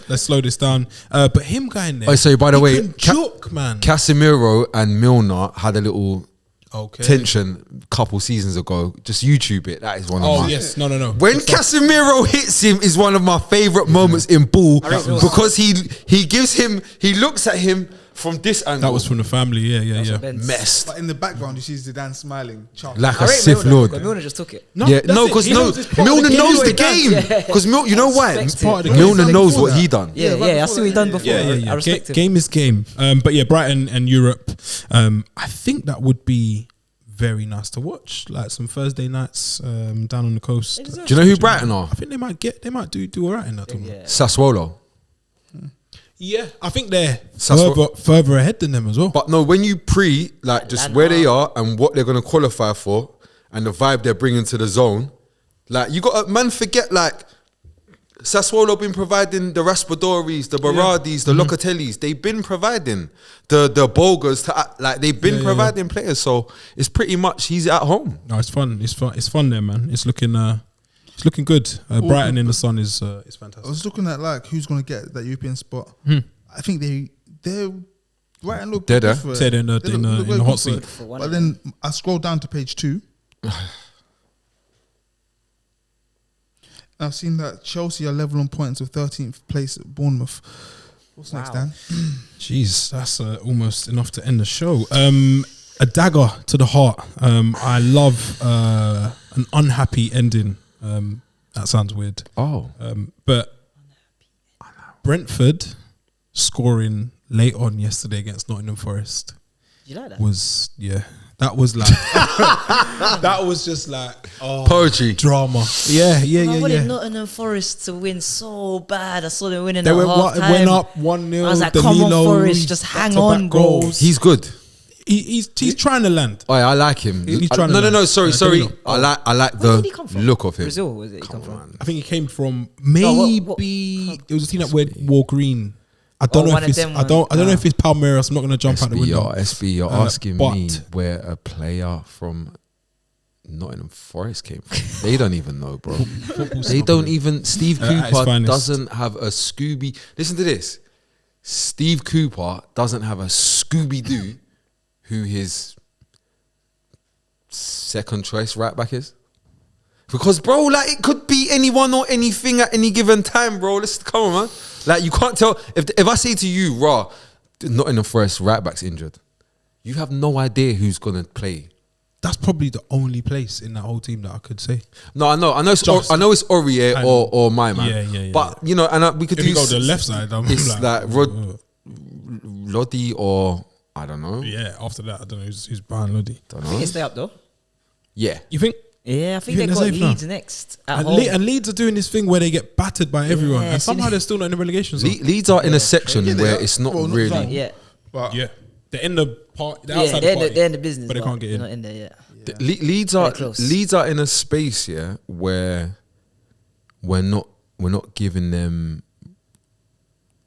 let's slow this down. But him going there. Oh, so by the he way, can joke, man. Casemiro and Milner had a little Okay. tension a couple seasons ago. Just YouTube it. That is one of Oh my. yes, no. When Casemiro hits him is one of my favourite moments in ball because he looks at him from this angle. That was from the family. Yeah. Ben's. messed But in the background, you see Zidane smiling. Chuck. like I a rate Sith Milner, Lord. but Milner just took it. Yeah, that's no, it. because He no, knows it's part of Milner the game. knows the He game. knows, yeah. Because you know why? Respect It's part of the it. game. Milner He's knows before what that. he done. Yeah, I see what he done before. I respect him. Game is game. But yeah, Brighton and Europe. I think that would be very nice to watch. Like some Thursday nights down on the coast. Do you know who Brighton are? I think they might do alright in that tournament. Yeah. Sassuolo. Yeah, I think they're Sassuolo- further ahead than them as well. But no, when you just where they are and what they're going to qualify for, and the vibe they're bringing to the zone. Like, you got man forget, like, Sassuolo been providing the Raspadoris, the Berardis, the Locatellis. They've been providing the Bogas they've been providing players. So it's pretty much he's at home. No, it's fun. It's fun there, man. It's looking good. Brighton in the sun is fantastic. I was looking at like who's going to get that European spot. I think they're Brighton look They're good there. for it. They're in the- They in the- look in very the hot good for seat. it. But then I scroll down to page 2. I've seen that Chelsea are level on points with 13th place at Bournemouth. What's next, Dan? Jeez, that's almost enough to end the show. A dagger to the heart. I love an unhappy ending. That sounds weird. Oh. But Brentford scoring late on yesterday against Nottingham Forest You like that? was, that was like, that was just like, Poetry. drama. Yeah. I wanted Nottingham Forest to win so bad. I saw them winning They at went half time. went up 1-0. I was like, come on, Forest, just hang on, goals. He's good. He's trying to land. Oh, yeah, I like him. He's trying to no. learn. Sorry. Danilo. I like Where the did he come from? look of him. Brazil, was it? He come from? I think he came from what- maybe it was a team that wore green. I don't know one if of it's them I don't ones. know if it's Palmeiras. I'm not going to jump out the window. SB, you're Uh, asking but- me where a player from Nottingham Forest came from. They don't even know, bro. They don't even. Steve At his Cooper finest. doesn't have a Scooby. Listen to this. Steve Cooper doesn't have a Scooby Doo who his second choice right back is. Because, bro, like, it could be anyone or anything at any given time, bro. Let's come on, man. Like, you can't tell. If I say to you, raw, Nottingham Forest right back's injured, you have no idea who's gonna play. That's probably the only place in that whole team that I could say. No, I know it's Aurier And- or my man. Yeah. But you know, and we could If do. you go to the left side, I'm It's like uh, Lodi or I don't know. yeah. After that, I don't know who's behind Lodi. Don't I think know. they stay up though. Yeah. You think? Yeah, I think You they think got they're safe now? Leeds next at And, home. and Leeds are doing this thing where they get battered by everyone, Yeah, and so somehow they- they're still not in the relegation zone. Leeds are in a section Yeah, they where are. it's not Well, not really. zone. yeah, But Yeah, they're in the part. They're yeah, outside they're, the party, they're in the business, but they can't get they're in. not in there yet. Leeds They're are close. Leeds are in a space, where we're not giving them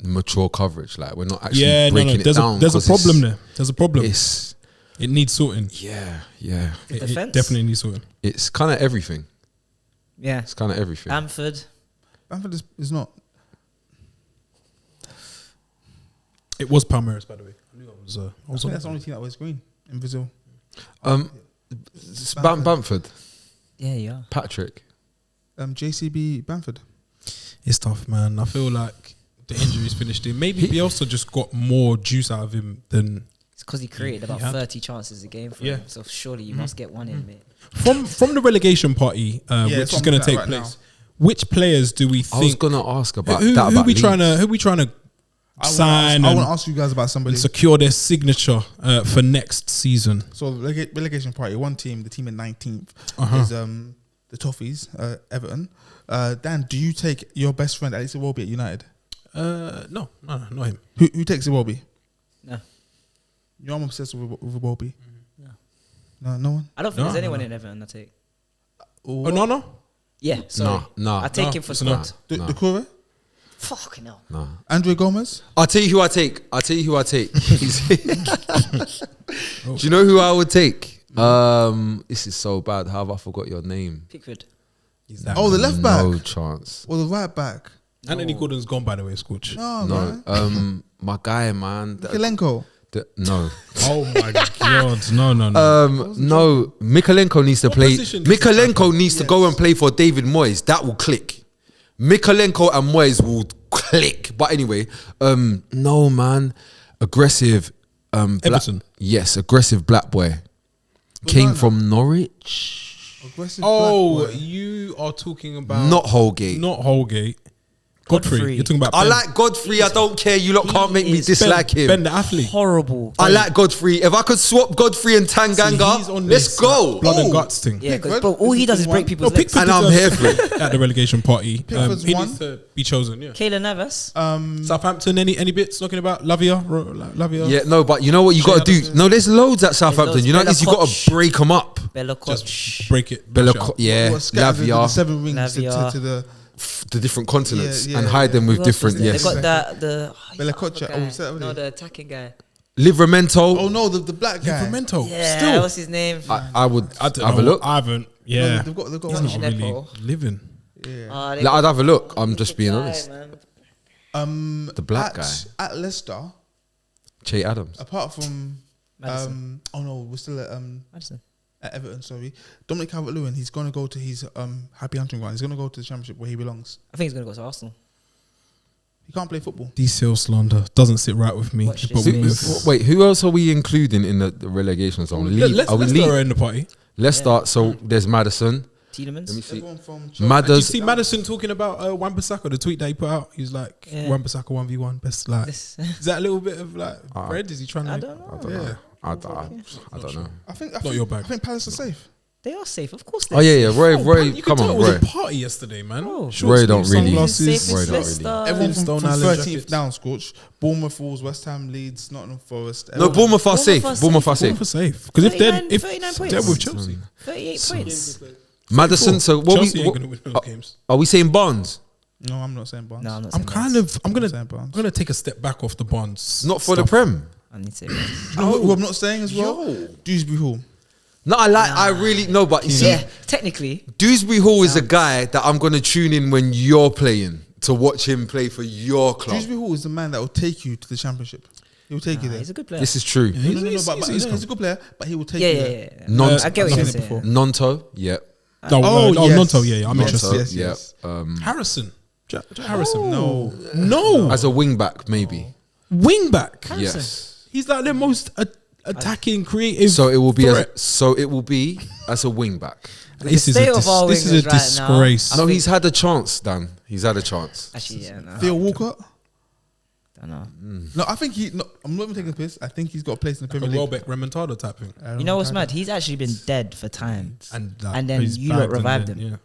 mature coverage. Like we're not actually Yeah, no. breaking it There's down. a 'cause problem there. There's a problem. It's It needs sorting. yeah. It Defense? definitely needs sorting. It's kind of everything. Yeah, It's kind of everything. Bamford. Bamford is not. It was Palmeiras, by the way. I knew I was. I I was think on that's the only team that wears green in Brazil. It's Bamford, Yeah, you are. Patrick. JCB Bamford. It's tough, man. I feel like the injury's finished him. Maybe Bielsa just got more juice out of him than It's because he created about had. 30 chances a game for Yeah. him. So surely you must get one in, mate. from the relegation party, which that's is what going I'm to take looking at place. Which players do we I was think? gonna ask about Who that. About we trying Leeds. to sign I want and, to ask you guys about somebody. and secure their signature for next season? So relegation party, one team, the team in 19th is the Toffees, Everton. Dan, do you take your best friend Alex Iwobi at United? No, not him. Who takes Iwobi? No. You know I'm obsessed with Iwobi. No one. I don't think No, there's no, anyone no. in Everton I take. Oh no. Yeah, sorry. No. I take him for it's not. squad. No. The Kure? Fucking hell. No. Andre Gomez? I'll tell you who I take. Do you know who I would take? This is so bad. How have I forgot your name? Pickford. Oh, the left back. No chance. Or the right back? Anthony Gordon's gone, by the way, Scorch. No, No. man. My guy, man. Mikalenko. No. Oh my god, no. No. Mikalenko needs to What play. position does he Mikalenko needs to go and play for David Moyes. That will click. Mikalenko and Moyes will click. But anyway, no, man. Aggressive. Everton. Yes, aggressive black boy. Came from Norwich. Aggressive Oh, black boy. you are talking about Not Holgate. not Holgate. Godfrey. Godfrey. You're talking about. I Ben. like Godfrey. I don't care. You lot can't make me is dislike him. Ben the athlete. Horrible. I like Godfrey. If I could swap Godfrey and Tanganga, He's on let's this, go. blood and Oh. guts thing. Yeah, because Pickford? all he does is break No, people's No, legs. Pickford And I'm here deserves for it. at the relegation party. Pickford's He one. needs to be chosen. Yeah. Kayla Navas. Southampton. Any bits talking about Lavia? Yeah, no, but you know what you got to do? No, there's loads at Southampton. loads. You know, Bella is you got Koch. to break them up. Bella Just break it. Bella, mash it up. yeah, What scattered the Lavia, 7 rings to Lavia. the the different continents, Yeah, and yeah, hide yeah. them with Who else was different. there? Yes, They got that the Bella he's the Coccia. other Oh, guy. is that what No, it the attacking guy. Livramento. Oh no, the black guy. Livramento. Yeah, Still. what's his name? I would I don't have know. a look. I haven't. No, Yeah. they've got He's Not not really Nepo. living. yeah. They Like, got- I'd have a look. I'm just the being guy, honest. man. The black guy, At Leicester. Che Adams. Apart from Madison. oh no, we're still Madison. at Everton. Sorry, Dominic Calvert-Lewin. He's gonna go to his happy hunting ground. He's gonna go to the Championship where he belongs. I think he's gonna go to Arsenal. He can't play football. DCL slander doesn't sit right with me. Watch But this we- space. Wait, who else are we including in the relegation zone? Let's Are we Leicester are leave? in the party. Leicester. So there's Madison. Tielemans. Let me see. Everyone from Did you Madders. see Madison talking about Wan-Bissaka? The tweet that he put out, he's like, Yeah. Wan-Bissaka 1v1 best. Like, This- is that a little bit of like bread? Is he trying to? I don't know. I don't know. I don't know. I think Not your bag. I think Palace are safe. They are safe, of course. Oh yeah, yeah. Roy, You come could tell on, it was Roy. a party yesterday, man. Bro. Short Roy sleeve don't really- sunglasses. Safest Roy don't Leicester. Everyone from Stone Island 13th jackets. down, Scorch. Bournemouth Falls, West Ham, Leeds, Nottingham Forest. No, everyone- Bournemouth are safe. Bournemouth are Bournemouth are Bournemouth safe. are safe because if 39 they're 39 they're points. with Chelsea, 38 points. Madison. So what Chelsea we ain't gonna win those games. are we saying Barnes? No, I'm not saying Barnes. No, I'm not I'm saying kind Barnes. of I'm saying Barnes. gonna take a step back off the Bonds. Not for the stuff. Prem. I need to say Do you know who I'm not saying as well? Dewsbury Hall. No, I really no, but you see, Yeah, technically. Dewsbury Hall is a guy that I'm gonna tune in when you're playing to watch him play for your club. Dewsbury Hall is the man that will take you to the Championship. He will take you there. He's a good player. This is true. No, but he's a good player, but he will take yeah, you yeah, there. yeah. Non- I get what you're I've seen it saying. before. Nonto, yeah. No, Oh, no, yes. Nonto, yeah, I'm Yes, interested. yes, yeah. yes. Harrison, Harrison, No. As a wing back, maybe. wing back. Yes. He's like the most attacking, creative. So it will be threat. as a wing back. This is state a of our this is a wingers right now, disgrace. No, he's had a chance, Dan. He's had a chance. Actually, yeah, no. Theo Walcott. I don't know. No, I think he. No, I'm not even taking a piss. I think he's got a place in the Like a Premier League. Welbeck Remontada type thing. You know what's mad? He's actually been dead for time. And then he's you lot bagged and revived then- him. Yeah.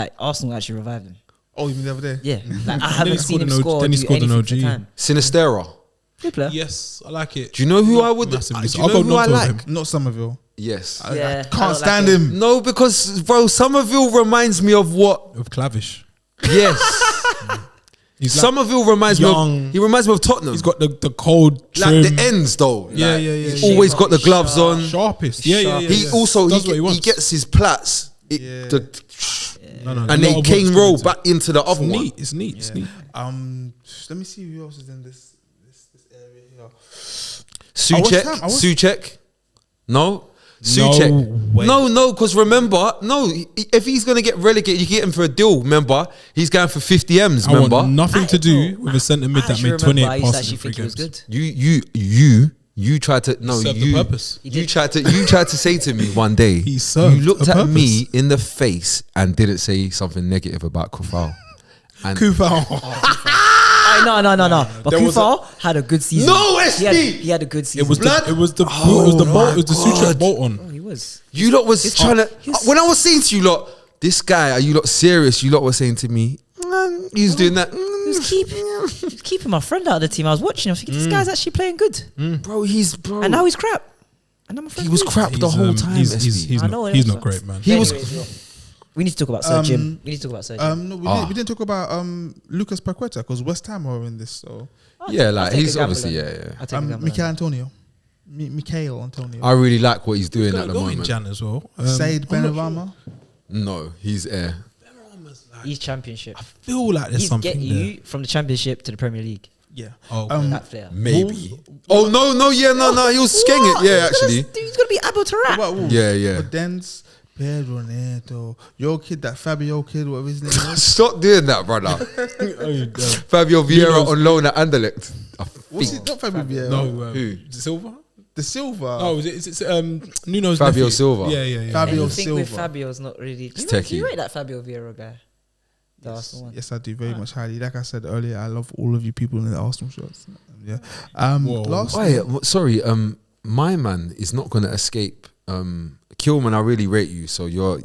Like, Arsenal actually revived him. Oh, you mean the other day? Yeah. Like, I he haven't seen scored him an OG score or then he do scored an anything for OG. time. Sinistera. Good player. Yes, I like it. Do you know who I would? Massively. Do you I'll know go who I Nonto like? with him. Not Somerville. Yes. I Yeah, I can't don't stand like him. No, because bro, Somerville reminds me of what? With Clavish. Yes. He's like Somerville reminds me young. of. He reminds me of Tottenham. He's got the cold trim. like the ends though. Yeah, Like, yeah, yeah, He's yeah. always got the gloves on. sharpest. Yeah, yeah, yeah. He yeah. also Does what he wants. gets his plats. Yeah. No, no, And a then lot of Kane work's roll going back into the other It's one. neat. It's neat. It's neat. Let me see who else is in this area here. Suchek. West Ham, Suchek. No. Suchek. way. No, because remember, if he's gonna get relegated, you get him for a deal. Remember, he's going for 50 M's. I Remember, want nothing to do with a centre mid I that actually made remember 28 I used to passes actually in 3 think he was games. good. you tried to served the purpose. You tried to say to me one day. He served You looked a at me purpose. in the face and didn't say something negative about Kufal. And Kufal. No. But There was Kufal had a good season. No, he had, SB! he had a good season. It was Blood? the bolt. It Oh was the my Suchek God. bolt on. Oh, he was. you lot was trying to. he's- When I was saying to you lot, this guy, are you lot serious? You lot were saying to me, he's doing that. He was keeping my friend out of the team. I was watching him thinking, this guy's actually playing good. Bro, And now he's crap. And now my friend he was good. crap the whole time. SB. He's I know not. it He's also. not great, man. He was. We need to talk about Sir Jim. We need to talk about Sir Jim. No, Ah. we didn't talk about Lucas Paqueta because West Ham are in this. So Yeah, I'll like take a he's gamble obviously then. yeah. I'll take a gamble Mikel then. Antonio. Mikel Antonio. I really like what he's doing Got at a the goal in moment. Jan as well. Said I'm not Benrahma. No, he's air. He's championship. I feel like there's He's something getting there. you from the championship to the Premier League. Yeah. Oh, That player. Maybe. Oh no, he was skenning it. Yeah, actually. He's gonna be Abel What Tarak. about Wolves? Yeah. But Dens, Pedro Neto, your kid, that Fabio kid, whatever his name is. Stop doing that, brother. oh, you damn. Fabio Vieira on loan at Anderlecht. What's it? Not Fabio Vieira. No, Who? is it Silva? The Silva. Oh, is it Nuno's Fabio nephew? Silva. Yeah. Fabio I think Silva. with Fabio's not really. Do techie. you rate that Fabio Vieira guy? The Arsenal one. Yes, I do very much highly. Like I said earlier, I love all of you people in the Arsenal shirts. Yeah. Whoa. Last Wait, sorry. My man is not going to escape. Kilman, I really rate you, so you're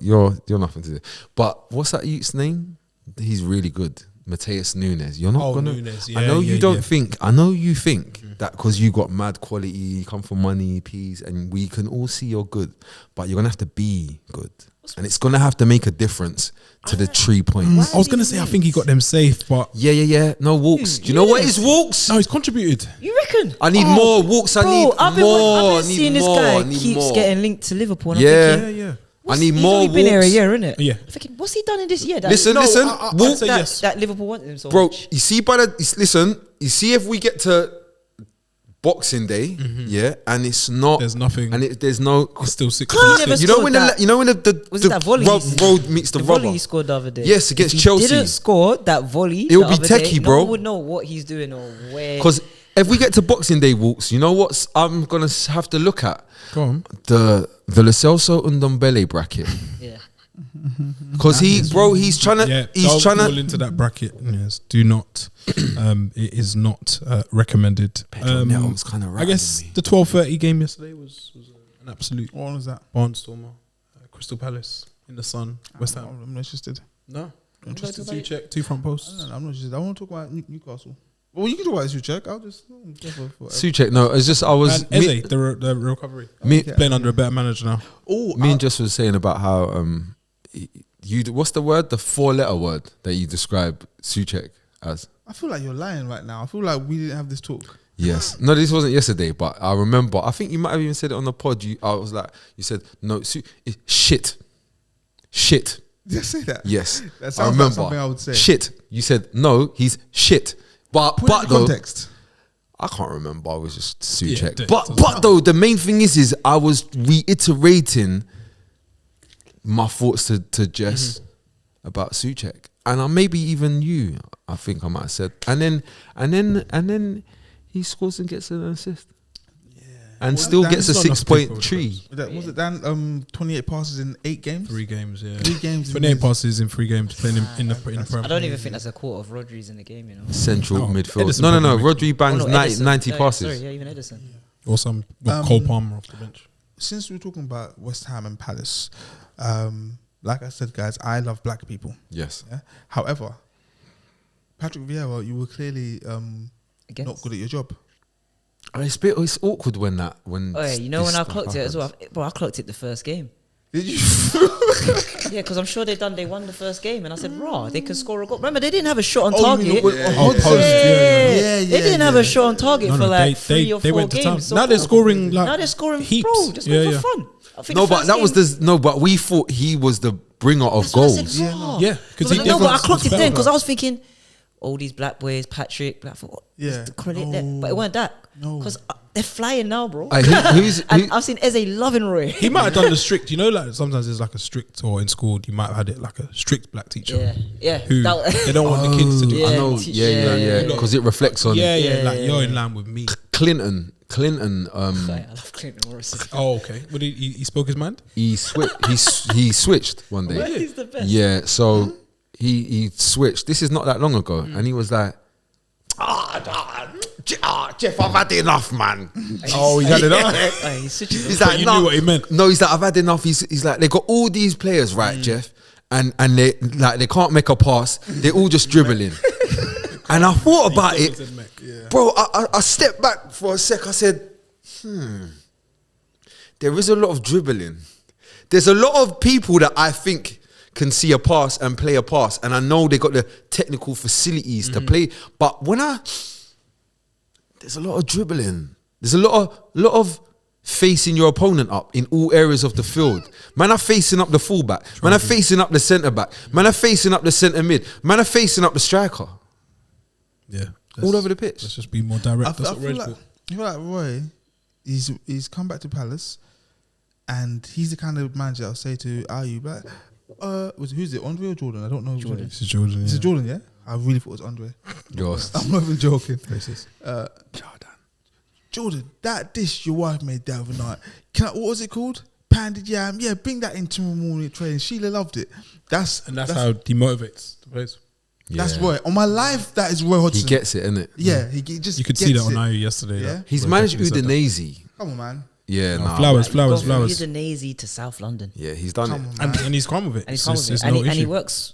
nothing to do. But what's that youth's name? He's really good. Mateus Nunes. You're not Oh, gonna. Nunes, I yeah, know yeah, you don't yeah. think. I know you think that because you got mad quality, you come from money, peas, and we can all see you're good, but you're gonna have to be good, and it's gonna have to make a difference to the 3 points. I was gonna say I think he got them safe, but Yeah. No walks. Do you know what is walks? no, he's contributed. You reckon? I need more walks. I need I've more. been seeing this guy keeps getting linked to Liverpool. And I'm Yeah. thinking, Yeah. I need he's more only been here a walks. year, innit? Yeah. I'm thinking, what's he done in this year? That Listen. I'd Walk, say yes. that Liverpool wanted him so bro. much. You see, listen. You see, if we get to Boxing Day, yeah, and it's not, There's nothing. and there's no. It's still 6. He never You know when scored that. the Was it that volley? road meets the volley rubber. he scored the other day. Yes, against If he Chelsea. didn't score that volley. It would the be other day, techie, no bro. one would know what he's doing or where. Because if we get to Boxing Day walks, you know what I'm gonna have to look at Go on. the Lo Celso Ndombele bracket. Yeah. Because he's trying to, Yeah, he's don't trying fall to. into that bracket. Yes, do not. It is not recommended. Pedro Neto was kinda I guess rattling me. the 12:30 game yesterday was an absolute What one was that? barnstormer. Crystal Palace in the sun. West Ham. I'm not interested. No, Interested. Two check, 2 front posts. I'm not interested. I want to talk about Newcastle. Well, you can talk about this, check. I'll just Suchek, no, it's just I was And Eze, the recovery. me, Okay. Playing under a better manager now. me and Jess was saying about how you what's the word, the 4-letter word that you describe Suchek as. I feel like you're lying right now. I feel like we didn't have this talk. Yes. No, this wasn't yesterday, but I remember. I think you might have even said it on the pod. I was like, you said no. It's shit. Did I say that? Yes, That I sounds like remember. something I would say. Shit. You said no. He's shit. But Put it in though, context. I can't remember. I was just Yeah, Suchek. it but doesn't though the main thing is I was reiterating my thoughts to Jess about Suchek, and maybe even you. I think I might have said, and then he scores and gets an assist, and still Dan, gets a it's not enough 6.3. Was it Dan? 28 passes in 8 games. 3 games, yeah. 3 games. 28 passes in 3 games, playing in the Prem. I don't even think that's a quarter of Rodri's in the game, you know. Central Oh, midfield. Edison No. probably Rodri bangs Oh, no, 90 Edison. 90 No, passes. Sorry, yeah, even Edison. Or some Cole Palmer off the bench. Since we're talking about West Ham and Palace, like I said, guys, I love black people. Yes. Yeah? However, Patrick Vieira, you were clearly Against. not good at your job. It's awkward when Oh, yeah, you know this when I stuff clocked it as well? happens. Bro, I clocked it the first game. Did you? Yeah, because I'm sure they won the first game, and I said, "Raw, they can score a goal." Remember, they didn't have a shot on target. Yeah. They didn't have a shot on target No, for like they 3 or 4 went to town. games. So Now they're scoring like now they're scoring, heaps. bro. Just Yeah, for yeah. fun. I think No, the but first that was game- but we thought he was the bringer of That's what I goals. said, raw. Yeah, 'cause he No, but I was clocked it better then because than- I was thinking, all these black boys, Patrick, black foot, Yeah. credit there, but it weren't that. No. Because they're flying now, bro. Who's And I've seen Eze loving Roy. He might have done the strict, you know, like sometimes there's like a strict, or in school you might have had it like a strict black teacher. Yeah. Who That- they don't want the kids to do. Yeah. I know, yeah, yeah. because it reflects on Yeah, like yeah, you're yeah. in line with me. Clinton. I love Clinton Morrison. Oh, okay. But he spoke his mind. He switched one day. He's the best. Yeah, so he switched. This is not that long ago, and he was like, Jeff, I've had enough, man. Oh, he had it up. Hey, he's switching. He's But like, you no, knew what he meant. No, he's like, I've had enough. He's like, they got all these players, right, Jeff, and they like they can't make a pass. They're all just dribbling. And I thought about it, bro. I stepped back for a sec. I said, there is a lot of dribbling. There's a lot of people that I think can see a pass and play a pass, and I know they got the technical facilities to play. But there's a lot of dribbling. There's a lot of facing your opponent up in all areas of the field. Man are facing up the fullback. Man are facing up the centre back. Man are facing up the centre mid. Man are facing up the striker. Yeah, All over the pitch. Let's just be more direct. I That's what feel Reg like, bought. I feel like Roy, he's come back to Palace, and he's the kind of manager I'll say to Ayu, like, who's it, Andre or Jordan? I don't know. Jordan. This is Jordan. Is Yeah. it Jordan? Yeah, I really thought it was Andre. Yours. I'm not even joking. Jordan, that dish your wife made the other night. What was it called? Pounded yam. Yeah, bring that in tomorrow morning training. Sheila loved it. That's How he motivates the players. That's Roy. On my life, that is Roy He Hodgson. gets it, innit? Yeah, he just You could see that gets on it. IU yesterday. Yeah. that He's Roy managed definitely said that. Udinese. Come on, man. Yeah, nah. Flowers. Udinese to South London. Yeah, he's done Come it. on, man. And he's calm with it. And he's It's calm just- with it's it. no And he issue. works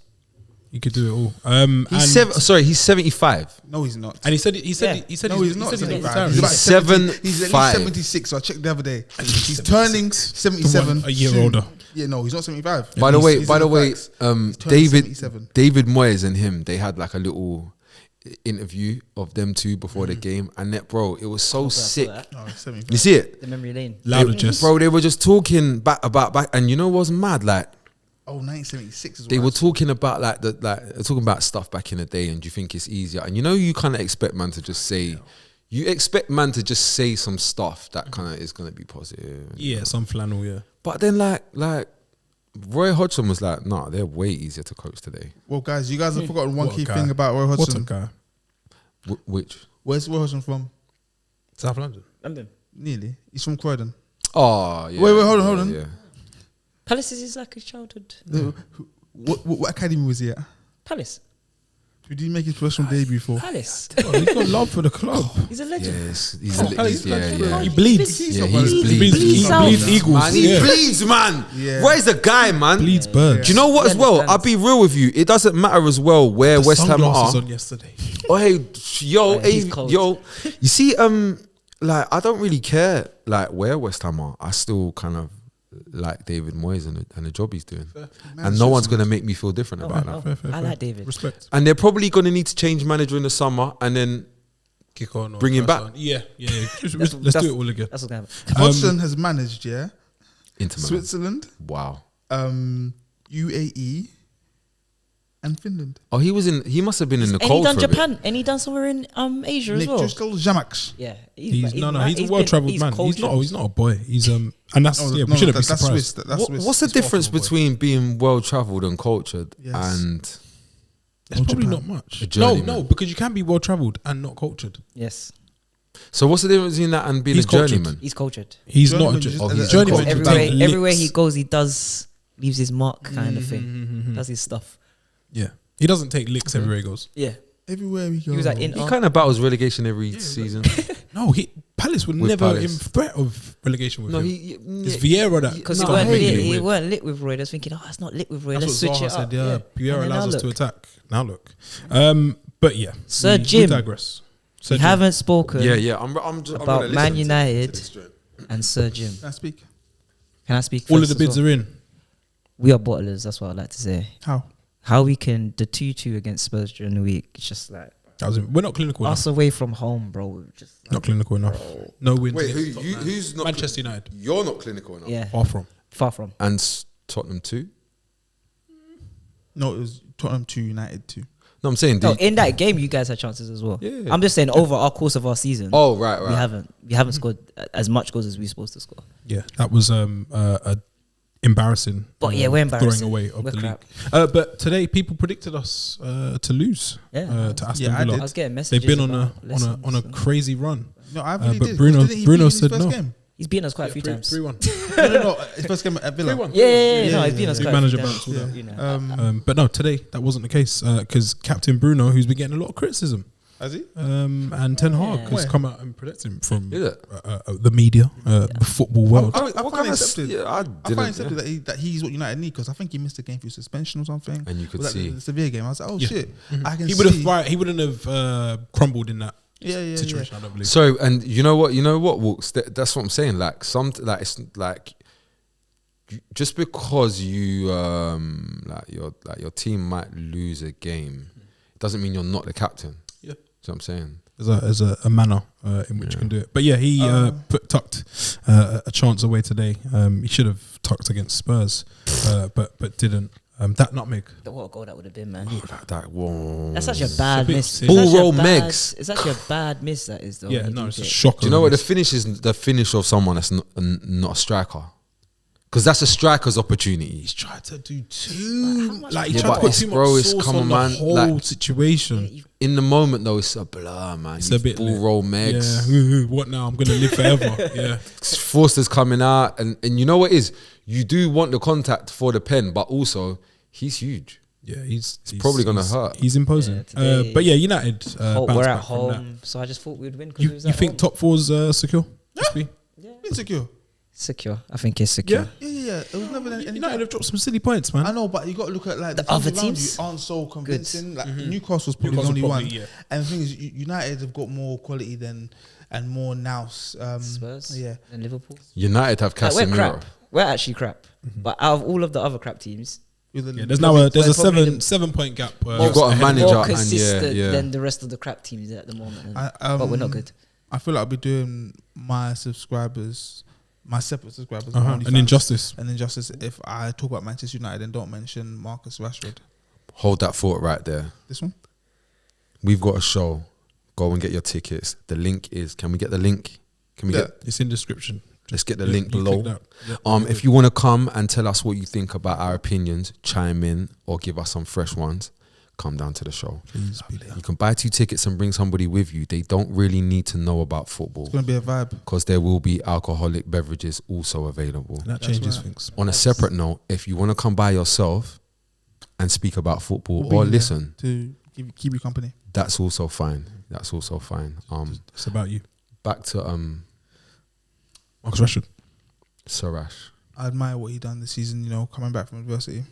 He could do it all. He's 75. No, he's not. And he said no, he's not. not. He's not 75. He's retiring. about 70. He's at 75. least 76. So I checked the other day. He's turning 77. A year soon. older. Yeah, no, he's not 75. By the way, He's in the facts. He's turning David 77. Moyes and him, they had like a little interview of them two before the game, and that, bro, it was so sick. No, he's 75. You see it? The memory lane. Louder, just. Bro, they were just talking back, and you know what's mad? Like, Oh, 1976 is what they I were saw. talking about talking about stuff back in the day, and do you think it's easier? And you know, you kind of expect man to just say, some stuff that kind of is gonna be positive. Yeah, some flannel. Yeah. But then like Roy Hodgson was like, nah, they're way easier to coach today. Well, guys, you guys have forgotten one What a key guy. thing about Roy What a Hodgson. guy. Which? Where's Roy Hodgson from? South London. London. Nearly. He's from Croydon. Oh, yeah. Wait, hold on. Yeah. Palace is like a childhood. What academy was he at? Palace. Who did he make his professional debut for? Palace. Oh, he's got love for the club. He's a legend. Yes, He bleeds. Yeah, He he's bleeds. He South. bleeds eagles. Man, he yeah. bleeds, man. Yeah. Where's the guy, man? Bleeds birds. Do you know what as well? Understands. I'll be real with you. It doesn't matter as well where The West Ham sunglasses are. on yesterday. Oh, hey, He's cold. yo. You see, like, I don't really care, like, where West Ham are. I still kind of like David Moyes and the job he's doing. And no one's going to make me feel different about that. Fair. I like David. Respect. And they're probably going to need to change manager in the summer and then Kick on. or Bring him first back. line. Yeah. Let's That's- do it all again. That's what's going to happen. Hodgson has managed, into Milan. Switzerland, Wow. UAE, and Finland. Oh, he must have been in the And he cold done for a bit. Japan. And he done somewhere in Asia as Nick well. Driscoll, Jamax. Yeah. He's a well-travelled man. He's not a boy. He's and that's Oh, yeah. no, We shouldn't be that's surprised. Swiss. That's Swiss. What's the It's far difference from a boy. between being well travelled and cultured Yes. and It's probably Japan. not much. A journeyman. No, because you can be well-travelled and not cultured. Yes. so what's the difference between that and being He's a cultured. journeyman? He's cultured. He's Journeyman, not. you just- Oh, he's Journeyman. cultured. you take Everywhere he licks. goes, he leaves his mark kind of thing. Does his stuff. Yeah, he doesn't take licks everywhere he goes. Yeah. Everywhere we go. He was like He Inter. kind of battles relegation every season. No, Palace were With never Palace. in threat of relegation with No, him. It's Vieira that Because No, he weren't hey. lit. He with. weren't lit with Roy. They was thinking, oh, it's not lit with Roy. That's Let's what switch Zaha it up. said. Yeah, Vieira And then allows now us to look. attack. Now look, but yeah, Sir we Jim. digress. Sir We Jim. haven't spoken Yeah. I'm just about I'm Man to United this joint. and Sir Jim. Can I speak? Can I speak? All first of the as bids well? are in. We are bottlers. That's what I like to say. How? We can the 2-2 against Spurs during the week. It's just like We're not clinical enough. us away from home, bro. We're just like, Not clinical enough. No wins. Wait, against Tottenham. who's not Manchester United. You're not clinical enough. yeah, Far from. And Tottenham too. No, it was Tottenham 2, United 2. No, I'm saying. no. In that game, you guys had chances as well. Yeah. I'm just saying over our course of our season. Oh right. we haven't scored as much goals as we're supposed to score. Yeah, that was embarrassing. But yeah, we're embarrassing. Throwing away of We're the crap. league. But today, people predicted us to lose. Yeah. To Aston Yeah, I Villa. did. I was getting messages. They've been on about a lessons. crazy run. No, I really but did. Bruno- Didn't he Bruno beat his said first no. game? He's beaten us quite a few times. 3-1. No. His first game at Villa. 3-1. Yeah, no, Yeah, he's beaten us Big quite a few manager times. bounce, all that. You know, But no, today that wasn't the case because Captain Bruno, who's been getting a lot of criticism, Has he? and Ten Hag has Where? come out and protected him from Is it? the media, the football world. I What find kind it of accepted. Yeah, I I didn't. find accepted that he's what United need because I think he missed a game through suspension or something. And you could Was that see. the severe game. I was like, oh Yeah. shit, I can He would see. have. He wouldn't have crumbled in that Yeah. situation. I don't believe. So, and you know what, Walks? That's what I'm saying. Like it's like just because you your team might lose a game, it doesn't mean you're not the captain. Yeah. That's what I'm saying. There's a manner in which you can do it. But yeah, he tucked a chance away today. He should have tucked against Spurs, but didn't. That nutmeg. what a goal that would have been, man. Whoa. That's such a bad bit miss. sick. It's Ball such a roll bad- Megs. It's actually a bad miss. That is though. Yeah, when no, you it's do a get it. shocker. Do you know what the finish is? The finish of someone that's not a striker, because that's a striker's opportunity. He's tried to do too much he Yeah, tried but to put it's- too much bro, it's sauce come on on, the man, whole like- situation. In the moment though, it's a blur, man. It's You a bit ball lit. roll Megs. Yeah, what now? I'm gonna live forever. Yeah, Forster's coming out, and you know what it is? You do want the contact for the pen, but also he's huge. yeah. He's probably gonna hurt. He's imposing. Yeah, today- But yeah, United. Oh, bounced we're back at from that. home, so I just thought we'd win because You think top four's secure? SB? Insecure. Secure. I think it's secure. Yeah. It was never any. United have dropped some silly points, man. I know, but you got to look at like The the other other teams teams aren't so convincing. Like Mm-hmm. Newcastle's probably Newcastle the only probably, one. yeah. And the thing is, United have got more quality than and more nous. Spurs. Yeah. And Liverpool. United have Like, we're Casemiro. crap. We're actually crap. But out of all of the other crap teams, With the- Yeah, there's now there's a probably 7 point gap. You've got a more manager and consistent yeah. than the rest of the crap teams at the moment. but we're not good. I feel like I'll be doing my subscribers, my separate subscribers, An injustice. An injustice if I talk about Manchester United and don't mention Marcus Rashford. Hold that thought right there. This one? We've got a show. Go and get your tickets. The link is. Can we get the link? Can we Yeah. get? It's in description. Let's get the You- link you click below. that. Yeah. If you want to come and tell us what you think about our opinions, chime in or give us some fresh ones. Come down to the show. Please be there. You can buy 2 tickets and bring somebody with you. They don't really need to know about football It's going to be a vibe. because there will be alcoholic beverages also available. And that That's changes right. things. On a separate note, if you want to come by yourself and speak about football We'll be or here listen, to keep you company. that's also fine. That's also fine. It's about you, Back to Marcus Rashford. Sarash. I admire what he done this season. Coming back from adversity.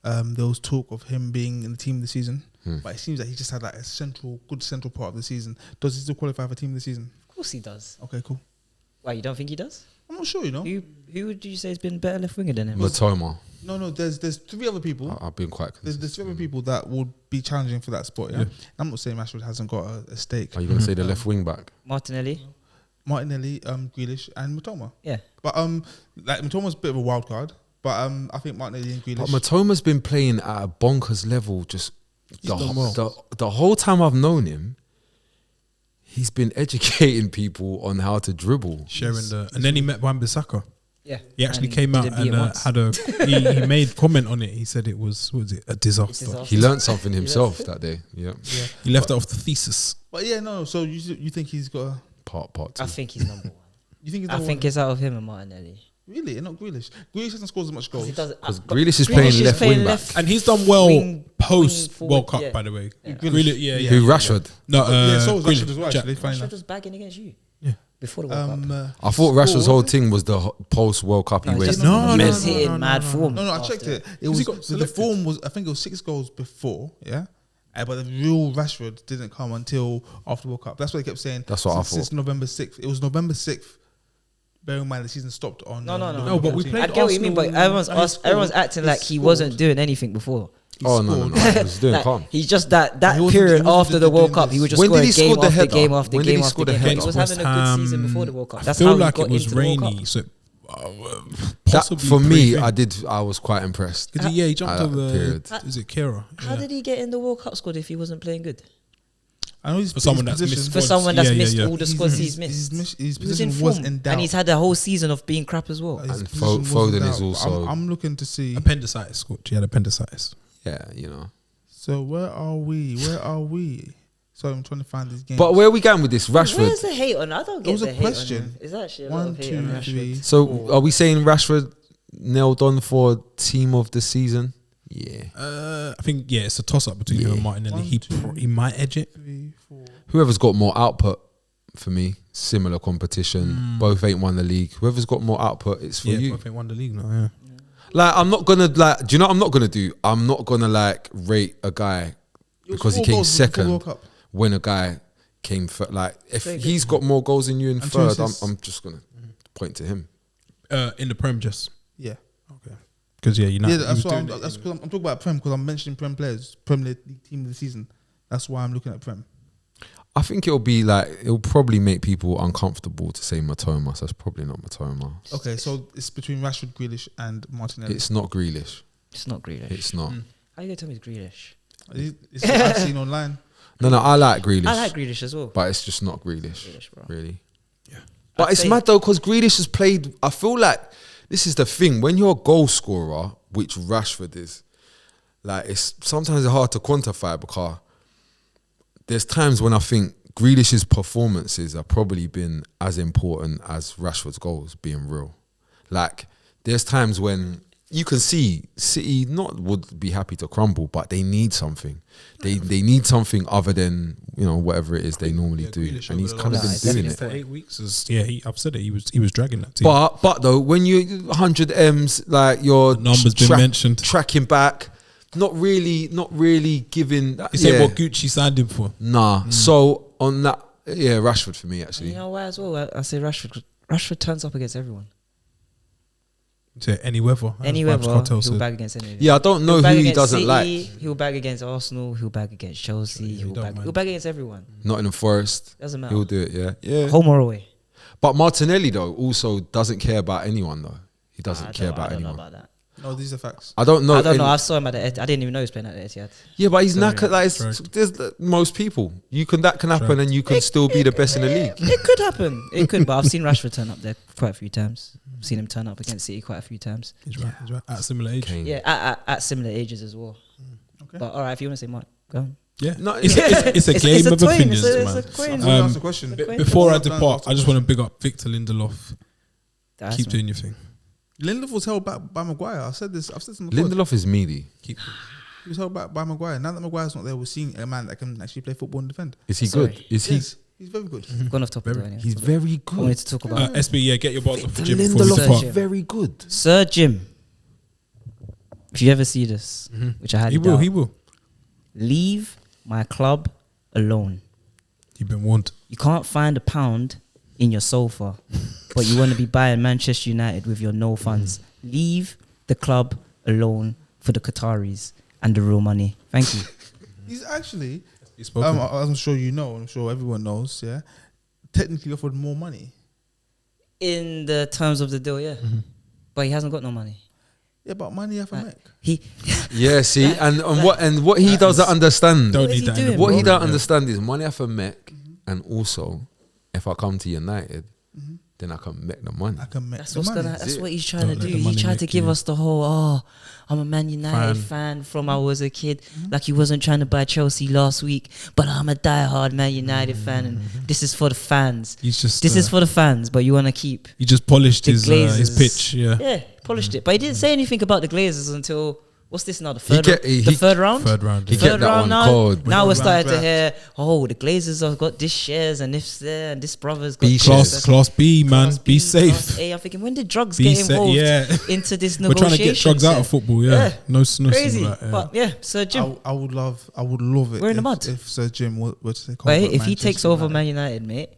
There was talk of him being in the team this season, but it seems that he just had like a good central part of the season. Does he still qualify for team this season? Of course he does. Okay, cool. Why, you don't think he does? I'm not sure. Who would you say has been better left winger than him? Matoma. No. There's 3 other people. I've been quite There's consistent. 3 other people that would be challenging for that spot. Yeah, I'm not saying Rashford hasn't got a stake. Are you going to say the left wing back? Martinelli? Martinelli, Grealish, and Matoma. Yeah. But Matoma's a bit of a wild card. But I think Martinelli and Grealish. But Matoma's been playing at a bonkers level just done well. the whole time I've known him. He's been educating people on how to dribble. Sharing and then he met Wan-Bissaka. Yeah. He actually And came out didn't beat and him once. had he made comment on it. He said it was a disaster. He learned something himself that day. Yeah, He left it off the thesis. But yeah, no. So you think he's got? part two. I think he's number one. You think he's I think it's out of him and Martinelli. really not Grealish. Grealish hasn't scored as much goals. He does Because but Grealish is playing left wing back. left And he's done well wing post forward, World Cup, yeah. by the way. Yeah. Grealish, yeah. Who Rashford? No, Yeah, so was Grealish, Rashford as well. Jack. Actually, funny Rashford enough. was bagging against you. Yeah. Before the World Cup. I thought Rashford's whole scored. thing was the post World Cup. He No, went. just- No, he no, was no, hitting no, mad no, form. No, I after. checked it. It Has he was got so the selected? form was. I think it was 6 goals before. Yeah. But the real Rashford didn't come until after World Cup. That's what they kept saying. That's what I thought. Since November 6th. It was November 6th. Bearing in mind the season stopped on. No. No, but we 14th. played I get what you mean, but Arsenal, everyone's acting like he wasn't doing anything before. Oh no! He was doing Like, calm. he's just that He wasn't- period he wasn't after the just World doing Cup. He this. was just When did scoring he score game the after header? game after When did game he after score the game. He header? was having a good West season Ham. before the World Cup. I That's feel how he like got it was into the World rainy, Cup. so That, possibly for me, pre-thing. I was quite impressed. Because he jumped That over. period. Is it Kera? How did he get in the World Cup squad if he wasn't playing good? I know he's For someone his that's position- missed For squads. someone that's Yeah, missed yeah. all the squads he's missed. His He was position in was form, in doubt. and he's had a whole season of being crap as well. His And position was in Foden doubt. is also- I'm looking to see. Appendicitis, Scott. He had appendicitis. Yeah, you know. So where are we? So I'm trying to find these games. But where are we going with this? Where's Rashford. the hate on? I don't There get was the a hate question. on him. It's actually a lot 1, of hate on 2, Rashford. 3. So 4. are we saying Rashford nailed on for team of the season? Yeah. I think it's a toss up between him and Martinelli. 1, He 2, he might edge it. 3, 4. Whoever's got more output for me, similar competition. Both ain't won the league. Whoever's got more output, it's for you. I think won the league now. Yeah. Like I'm not gonna like. Do you know what I'm not gonna do? I'm not gonna like rate a guy It was because he 4 came goals before the second World Cup. when a guy came third. Like if Very good. he's got more goals than you in And 2 third, assists. I'm just gonna point to him. In the Prem, just Yeah. okay. Because United. Yeah, that's he was why doing it that's in- 'cause I'm talking about Prem because I'm mentioning Prem players, Premier League team of the season. That's why I'm looking at Prem. I think it'll probably make people uncomfortable to say Matoma. So it's probably not Matoma. Okay, so it's between Rashford, Grealish, and Martinelli. It's not Grealish. It's not Grealish. It's not. How you gonna tell me it's Grealish? It's what I've seen online. No, I like Grealish. I like Grealish as well. but it's just not Grealish. Grealish, bro. Really. Yeah. But I'd it's say- mad though because Grealish has played. I feel like this is the thing when you're a goal scorer, which Rashford is. Like it's sometimes hard to quantify because there's times when I think Grealish's performances have probably been as important as Rashford's goals. Being real, like there's times when you can see City would be happy to crumble, but they need something. They need something other than whatever it is they normally do, Grealish and he's over kind the of been last doing it. 8 weeks. I've said it. He was dragging that team. But though, when you 100 M's, like your numbers been mentioned, tracking back, not really giving. You say what Gucci signed him for? Nah. So on that, Rashford for me actually. You know why as well? I say Rashford. Rashford turns up against everyone. To any weather. Any weather, he'll bag against anyone. Yeah, I don't know who he doesn't City, like. He'll bag against Arsenal. He'll bag against Chelsea. He'll bag against everyone. Nottingham Forest. Doesn't matter. He'll do it. Yeah. Home or away. But Martinelli though also doesn't care about anyone though. He doesn't care about anyone. I don't know about that. No, these are facts. I don't know. I don't know. I saw him at the. I didn't even know he was playing at the Etihad. Yeah, but he's knackered. There's most people. That can happen, and you can still be the best in the league. It could happen. It could. But I've seen Rashford turn up there quite a few times. I've seen him turn up against City quite a few times. He's right. At similar age. Kane. Yeah, at similar ages as well. Okay. But all right, if you want to say Mark, go on. Yeah, No, it's a game of opinions, It's man. a coin. Someone ask a question. Before I depart, I just want to big up Victor Lindelof. That's Keep right. doing your thing. Lindelof was held back by Maguire. I've said this on the pod. Lindelof is meaty. He was held back by Maguire. Now that Maguire's not there, we're seeing a man that can actually play football and defend. Is he Sorry. good? Is Yes, he's very good. Gone off topic. Anyway. he? He's very I wanted good. to talk about SB, get your balls off the Victor gym before we Lindelof depart. is very good. Sir Jim. If you ever see this, which I had, He will. leave my club alone. You've been warned. You can't find £1 in your sofa, but you want to be buying Manchester United with your no funds. Leave the club alone for the Qataris and the real money. Thank you. He's actually, He's spoken. I'm sure you know, I'm sure everyone knows, yeah, technically offered more money. In the terms of the deal, yeah. But he hasn't got no money. Yeah, but money have a make. He Yeah, see, and what he doesn't understand. Don't What is need he that. doing, in the What he world, don't yeah. understand is money off a mech, and also if I come to United, then I can make the money. I can make That's the what's money. gonna. That's what he's trying Don't to let do. the He money tried to make give you- us the whole. I'm a Man United fan from I was a kid. Like he wasn't trying to buy Chelsea last week, but I'm a diehard Man United fan, and this is for the fans. He's just. This is for the fans, but you want to keep. He just polished the his Glazers. pitch. Yeah. Yeah, polished it, but he didn't say anything about the Glazers until. What's this now? The He third, get- the he- third round. Third round. He yeah. get Third that round one now. cold. Now we're Round starting to draft. hear, oh, the Glazers have got this shares and this there and this brother's got B this, shares. that. Class B, man. Class Be B, safe. Class A. I'm thinking, when did drugs Be get safe, involved yeah. into this We're negotiation? trying to get drugs out of football. Yeah. No Crazy. that, yeah. But yeah, Sir Jim. I would love it. We're in the if- mud. If Sir Jim were to take But over if he Manchester takes over United. Man United, mate,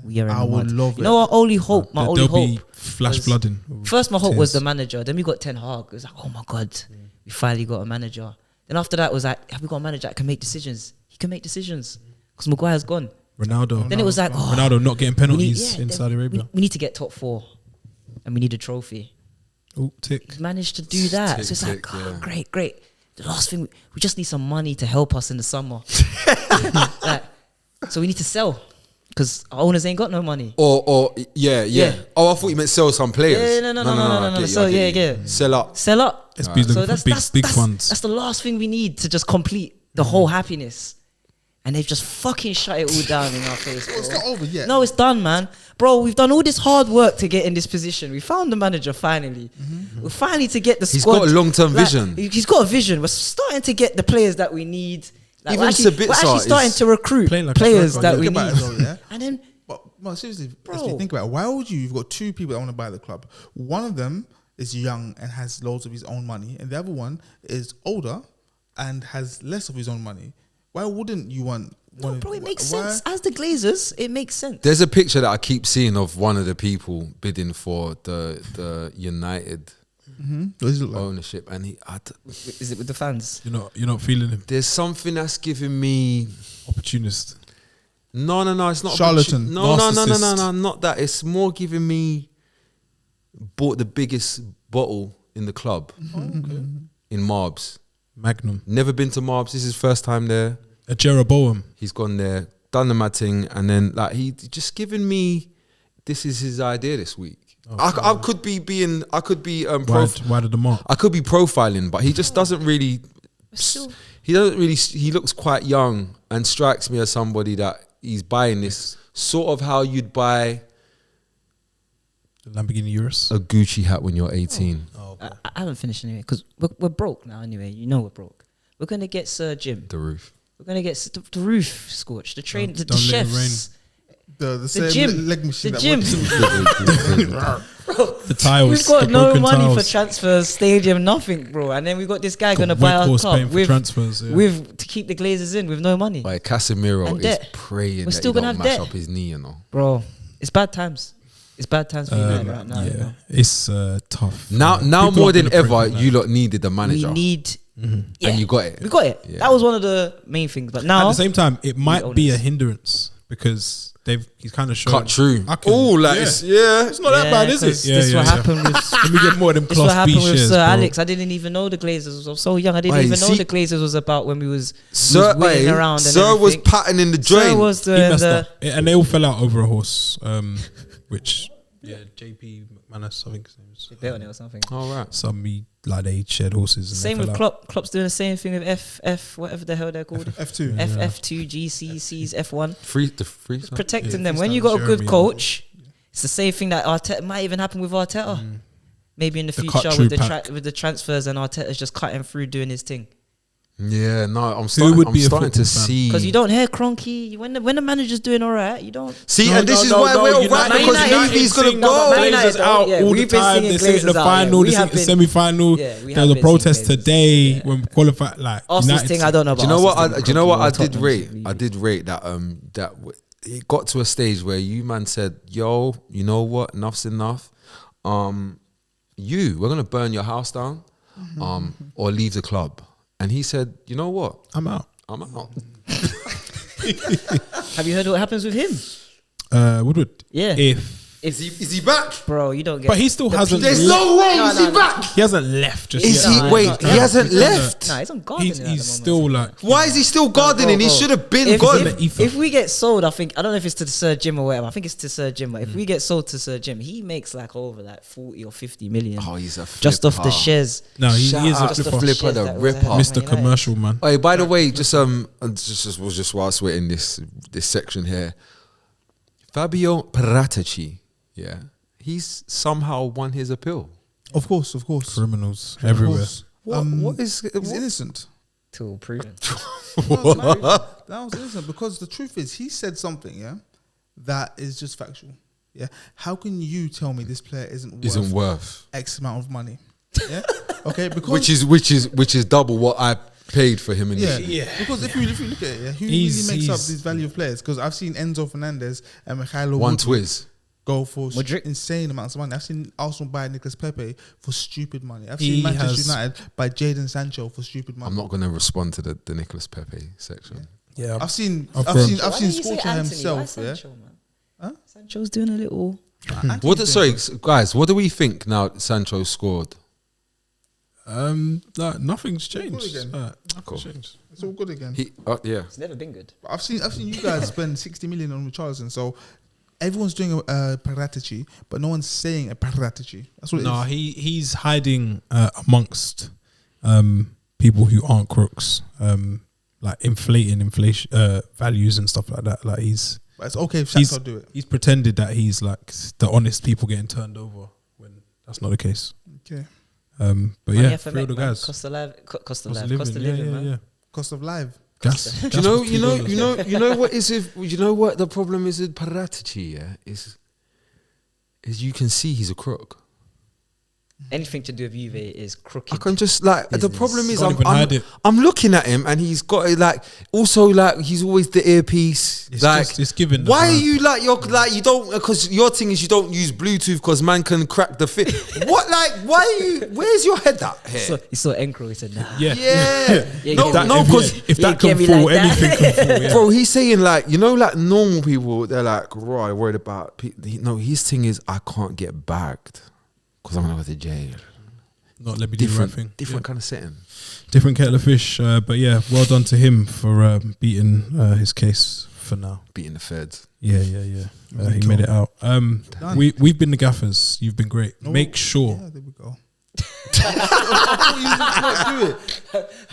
we are in I the would mud. love You know what? Only hope. My only There'll be hope. flash was- blooding. First, my hope was the Tears. manager. Then we got Ten Hag. It was like, oh my god, we finally got a manager. Then after that was like, have we got a manager that can make decisions? He can make decisions because Maguire's gone. Ronaldo. Then it was like, oh, Ronaldo not getting we need- penalties yeah, in then Saudi Arabia. We need to get top 4, and we need a trophy. Oh, tick. He's managed to do that. Tick, So it's like, tick, oh, yeah. great. The last thing, we just need some money to help us in the summer. Like, so we need to sell because our owners ain't got no money. Or yeah. Yeah. Oh, I thought you meant sell some players. Yeah, no. I get you, So I get yeah, you. yeah. Sell up. Sell up. SB's looking for big funds. That's the last thing we need to just complete the whole happiness. And they've just fucking shut it all down in our face. Well, it's bro. not over yet. No, it's done, man. Bro, we've done all this hard work to get in this position. We found the manager finally. We're finally to get the He's squad. got a long-term Like, vision. He's got a vision. We're starting to get the players that we need. Like, Even we're Sabitzer actually starting is to recruit playing like a players striker. that we Think need. about it though, yeah? And then, But seriously, Bro. actually think about it. Why would you've got 2 people that want to buy the club. One of them is young and has loads of his own money, and the other one is older and has less of his own money. Why wouldn't you want? no, bro, it makes why- sense. As the Glazers, it makes sense. There's a picture that I keep seeing of one of the people bidding for the United What does it look like? ownership, and Is it with the fans? You're not feeling him. there's something that's giving me. Opportunist. No, it's not. Charlatan. No, Narcissist. not that. It's more giving me. Bought the biggest bottle in the club in Marbs. Magnum. Never been to Marbs. This is his first time there. A Jeroboam. He's gone there, done the mad thing, and then like he just given me. This is his idea this week. I could be being. I could be Why did the mark? I could be profiling, but he just doesn't really. Still- He doesn't really. He looks quite young and strikes me as somebody that he's buying this sort of how you'd buy The Lamborghini Urus. a Gucci hat when you're 18. I haven't finished anyway because we're broke now anyway. You know we're broke. We're gonna get Sir Jim. The roof. We're gonna get the roof scorched. The train, the don't let it chefs. The same gym. leg machine. The that gym. The tiles. We've got the no broken money tiles. for transfers, stadium, nothing, bro. And then we got this guy gonna buy our Workhorse club paying for transfers. Yeah. with to keep the Glazers in with no money, Like Casemiro And is debt. praying We're that still he gonna don't have mash debt. up his knee, you know. bro. It's bad times. It's bad times for United right now. You yeah, know? it's tough. Now People more are than gonna ever, print you lot needed a manager, We need, yeah, and you got it. we got it. Yeah. That was one of the main things. But At now, the same time, it might be a owners. hindrance because he's kind of shown Cut through. I can- Oh, like yeah. it's not that bad, is it? 'cause this what happened with. Let me get more of them This what Class B happened with shares, Sir bro. Alex. I didn't even know the Glazers. I was so young. I didn't Wait, even know see- the Glazers was about when we was Sir, wheeling around. And Sir was everything. patting the Sir drain. was He doing messed the. up. And they all fell out over a horse, which JP McManus, I think his name is. Bet on it or something. All right. Like they shared horses. And Same they with fell out. Klopp. Klopp's doing the same thing with FF, whatever the hell they're called. F2. FF2, GCCs, F1. Free. Protecting Yeah, them. When you got a Jeremy. good coach, it's the same thing that Arteta might even happen with Arteta. Maybe in the The future cut-through with pack. with the transfers and Arteta's just cutting through doing his thing. Yeah, no, I'm would starting. I'm be a starting to football fan? see. Because you don't hear Kroenke when the manager's doing all right. You don't. See, No, and this no, is no, why no, we're all United- right because United Levy's gonna sing go. about Man United Glazers out don't- yeah, all the we've been time. singing They sing it in the Glazers out, yeah. final, We they sing have it in the been- semi-final. Yeah, we There have was a been protest singing Glazers, today yeah. when we qualified. Like Arsenal's United thing, I don't know. Do you know what? Arsenal's Do you know what I thing, did Tottenham's rate? thing. I did rate that. It got to a stage where you man said, "Yo, you know what? Enough's enough. We're gonna burn your house down, or leave the club." And he said, "You know what? I'm out. I'm out." Have you heard what happens with him? Woodward. Yeah. Is he back? Bro, you don't get. But he still hasn't. There's no way. No, Is he no. back? He hasn't left. Just Is yet. he? No, Wait, no, he no. hasn't left. Nah, he's on gardening. He's at the moment. still like. Why is he still gardening? He Bro, should have been if, gone. if we get sold, I don't know if it's to Sir Jim or whatever. I think it's to Sir Jim. But if we get sold to Sir Jim, he makes like over like 40 or 50 million Oh, he's a just off the flipper. shares. No, he Shout is a out to flipper. Flipper, the That was ripper. a- Mr. Man United. Commercial man. Hey, by the way, just whilst we're in this section here, Fabio Paratici, yeah, he's somehow won his appeal. Of course. Criminals Of everywhere. course. What is? He's innocent. Tool proven. That was innocent because the truth is he said something, yeah, that is just factual. Yeah. How can you tell me this player isn't worth X amount of money? Yeah. Okay. Because which is double what I paid for him. yeah. Because if you look at it, yeah, who He's- really makes up he's- these value of players? Because I've seen Enzo Fernandez and Mikhailo One Woodward twizz. go for Mudryk. insane amounts of money. I've seen Arsenal buy Nicolas Pepe for stupid money. I've He seen Manchester has- United buy Jadon Sancho for stupid money. I'm not going to respond to the Nicolas Pepe section. Yeah. I've seen I've I've grown. seen Why do you say Scorcher Anthony? himself. Why Yeah. Sancho, man? Huh? Sancho's doing a little. Guys, what do we think now Sancho scored? No, nothing's good changed. again. Nothing's changed. It's all good again. Yeah. It's never been good. But I've seen you guys spend 60 million on Richarlison, so everyone's doing a Paratici, but no one's saying a Paratici. That's what No, it is. he's hiding amongst people who aren't crooks, like inflation values and stuff like that. Like But it's okay if he's- Shakhtar do it. he's pretended that he's like the honest people getting turned over when that's not the case. Okay. But Money yeah, FMX, three of the man. guys. Cost of life, cost of Cost living, man. yeah. Cost of life. Gas. Do you know what is it? You know what the problem is with Paratici? Yeah, is you can see he's a crook. Anything to do with Juve is crooked. I can just like the Business. problem is Can't even hide it. I'm looking at him and he's got it like also like he's always the earpiece. It's like just- it's given the why are vibe. you like you don't because your thing is you don't use Bluetooth because man can crack the fit. What like why are you? Where's your head at here? So he saw Encro. He said, "Nah." Yeah. Yeah, Yeah, no, that- no, because if Yeah, that can get me fall, like that. anything can fall. Yeah. bro, he's saying like like normal people. They're like, right, worried about. No, his thing is I can't get bagged because I'm gonna go to jail. Not let me do the right thing. Different Yeah. kind of setting. Different kettle of fish. But yeah, well done to him for beating his case for now. Beating the feds. Yeah. He made it out. We've been the Gaffers. You've been great. No, Make sure. Yeah, there we go.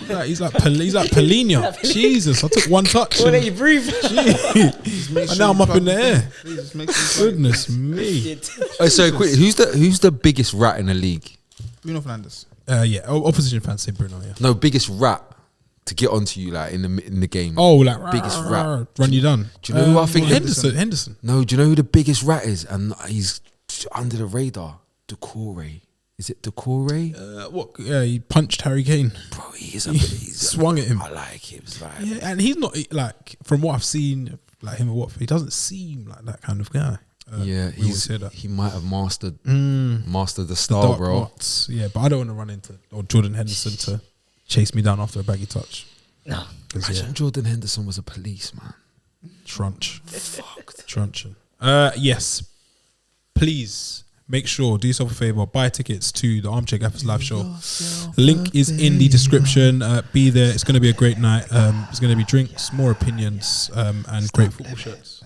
Yeah, he's like Polina. Jesus, I took one touch. Well, and- you breathe. and now I'm up in the air. Please just make sure you Goodness me. Oh, sorry, quick. Who's the biggest rat in the league? Bruno Fernandes. Opposition fans say Bruno. Yeah. No, biggest rat to get onto you like in the game. Oh, like biggest rat. Run you down. Do you know who I think? Henderson. No, do you know who the biggest rat is? And he's under the radar. Decore. Is it Decore? What? Yeah, he punched Harry Kane. Bro, he's swung at him. I like him. Like, Yeah, and he's not like, from what I've seen, like him at Watford, he doesn't seem like that kind of guy. He might have mastered the style, dark bro. arts. Yeah, but I don't want to run into Jordan Henderson to chase me down after a baggy touch. No. Imagine Jordan Henderson was a policeman. Truncheon. Yes. Please make sure, do yourself a favor, buy tickets to the Armchair Gaffers live show. Link is in the description. Be there. It's going to be a great night. There's going to be drinks, more opinions, and great football shirts.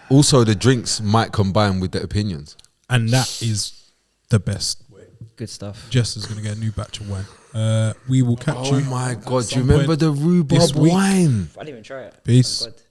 Also, the drinks might combine with the opinions. And that is the best way. Good stuff. Jess is going to get a new batch of wine. We will catch you. Oh my God, do you remember the rhubarb wine? I didn't even try it. Peace. Oh, God.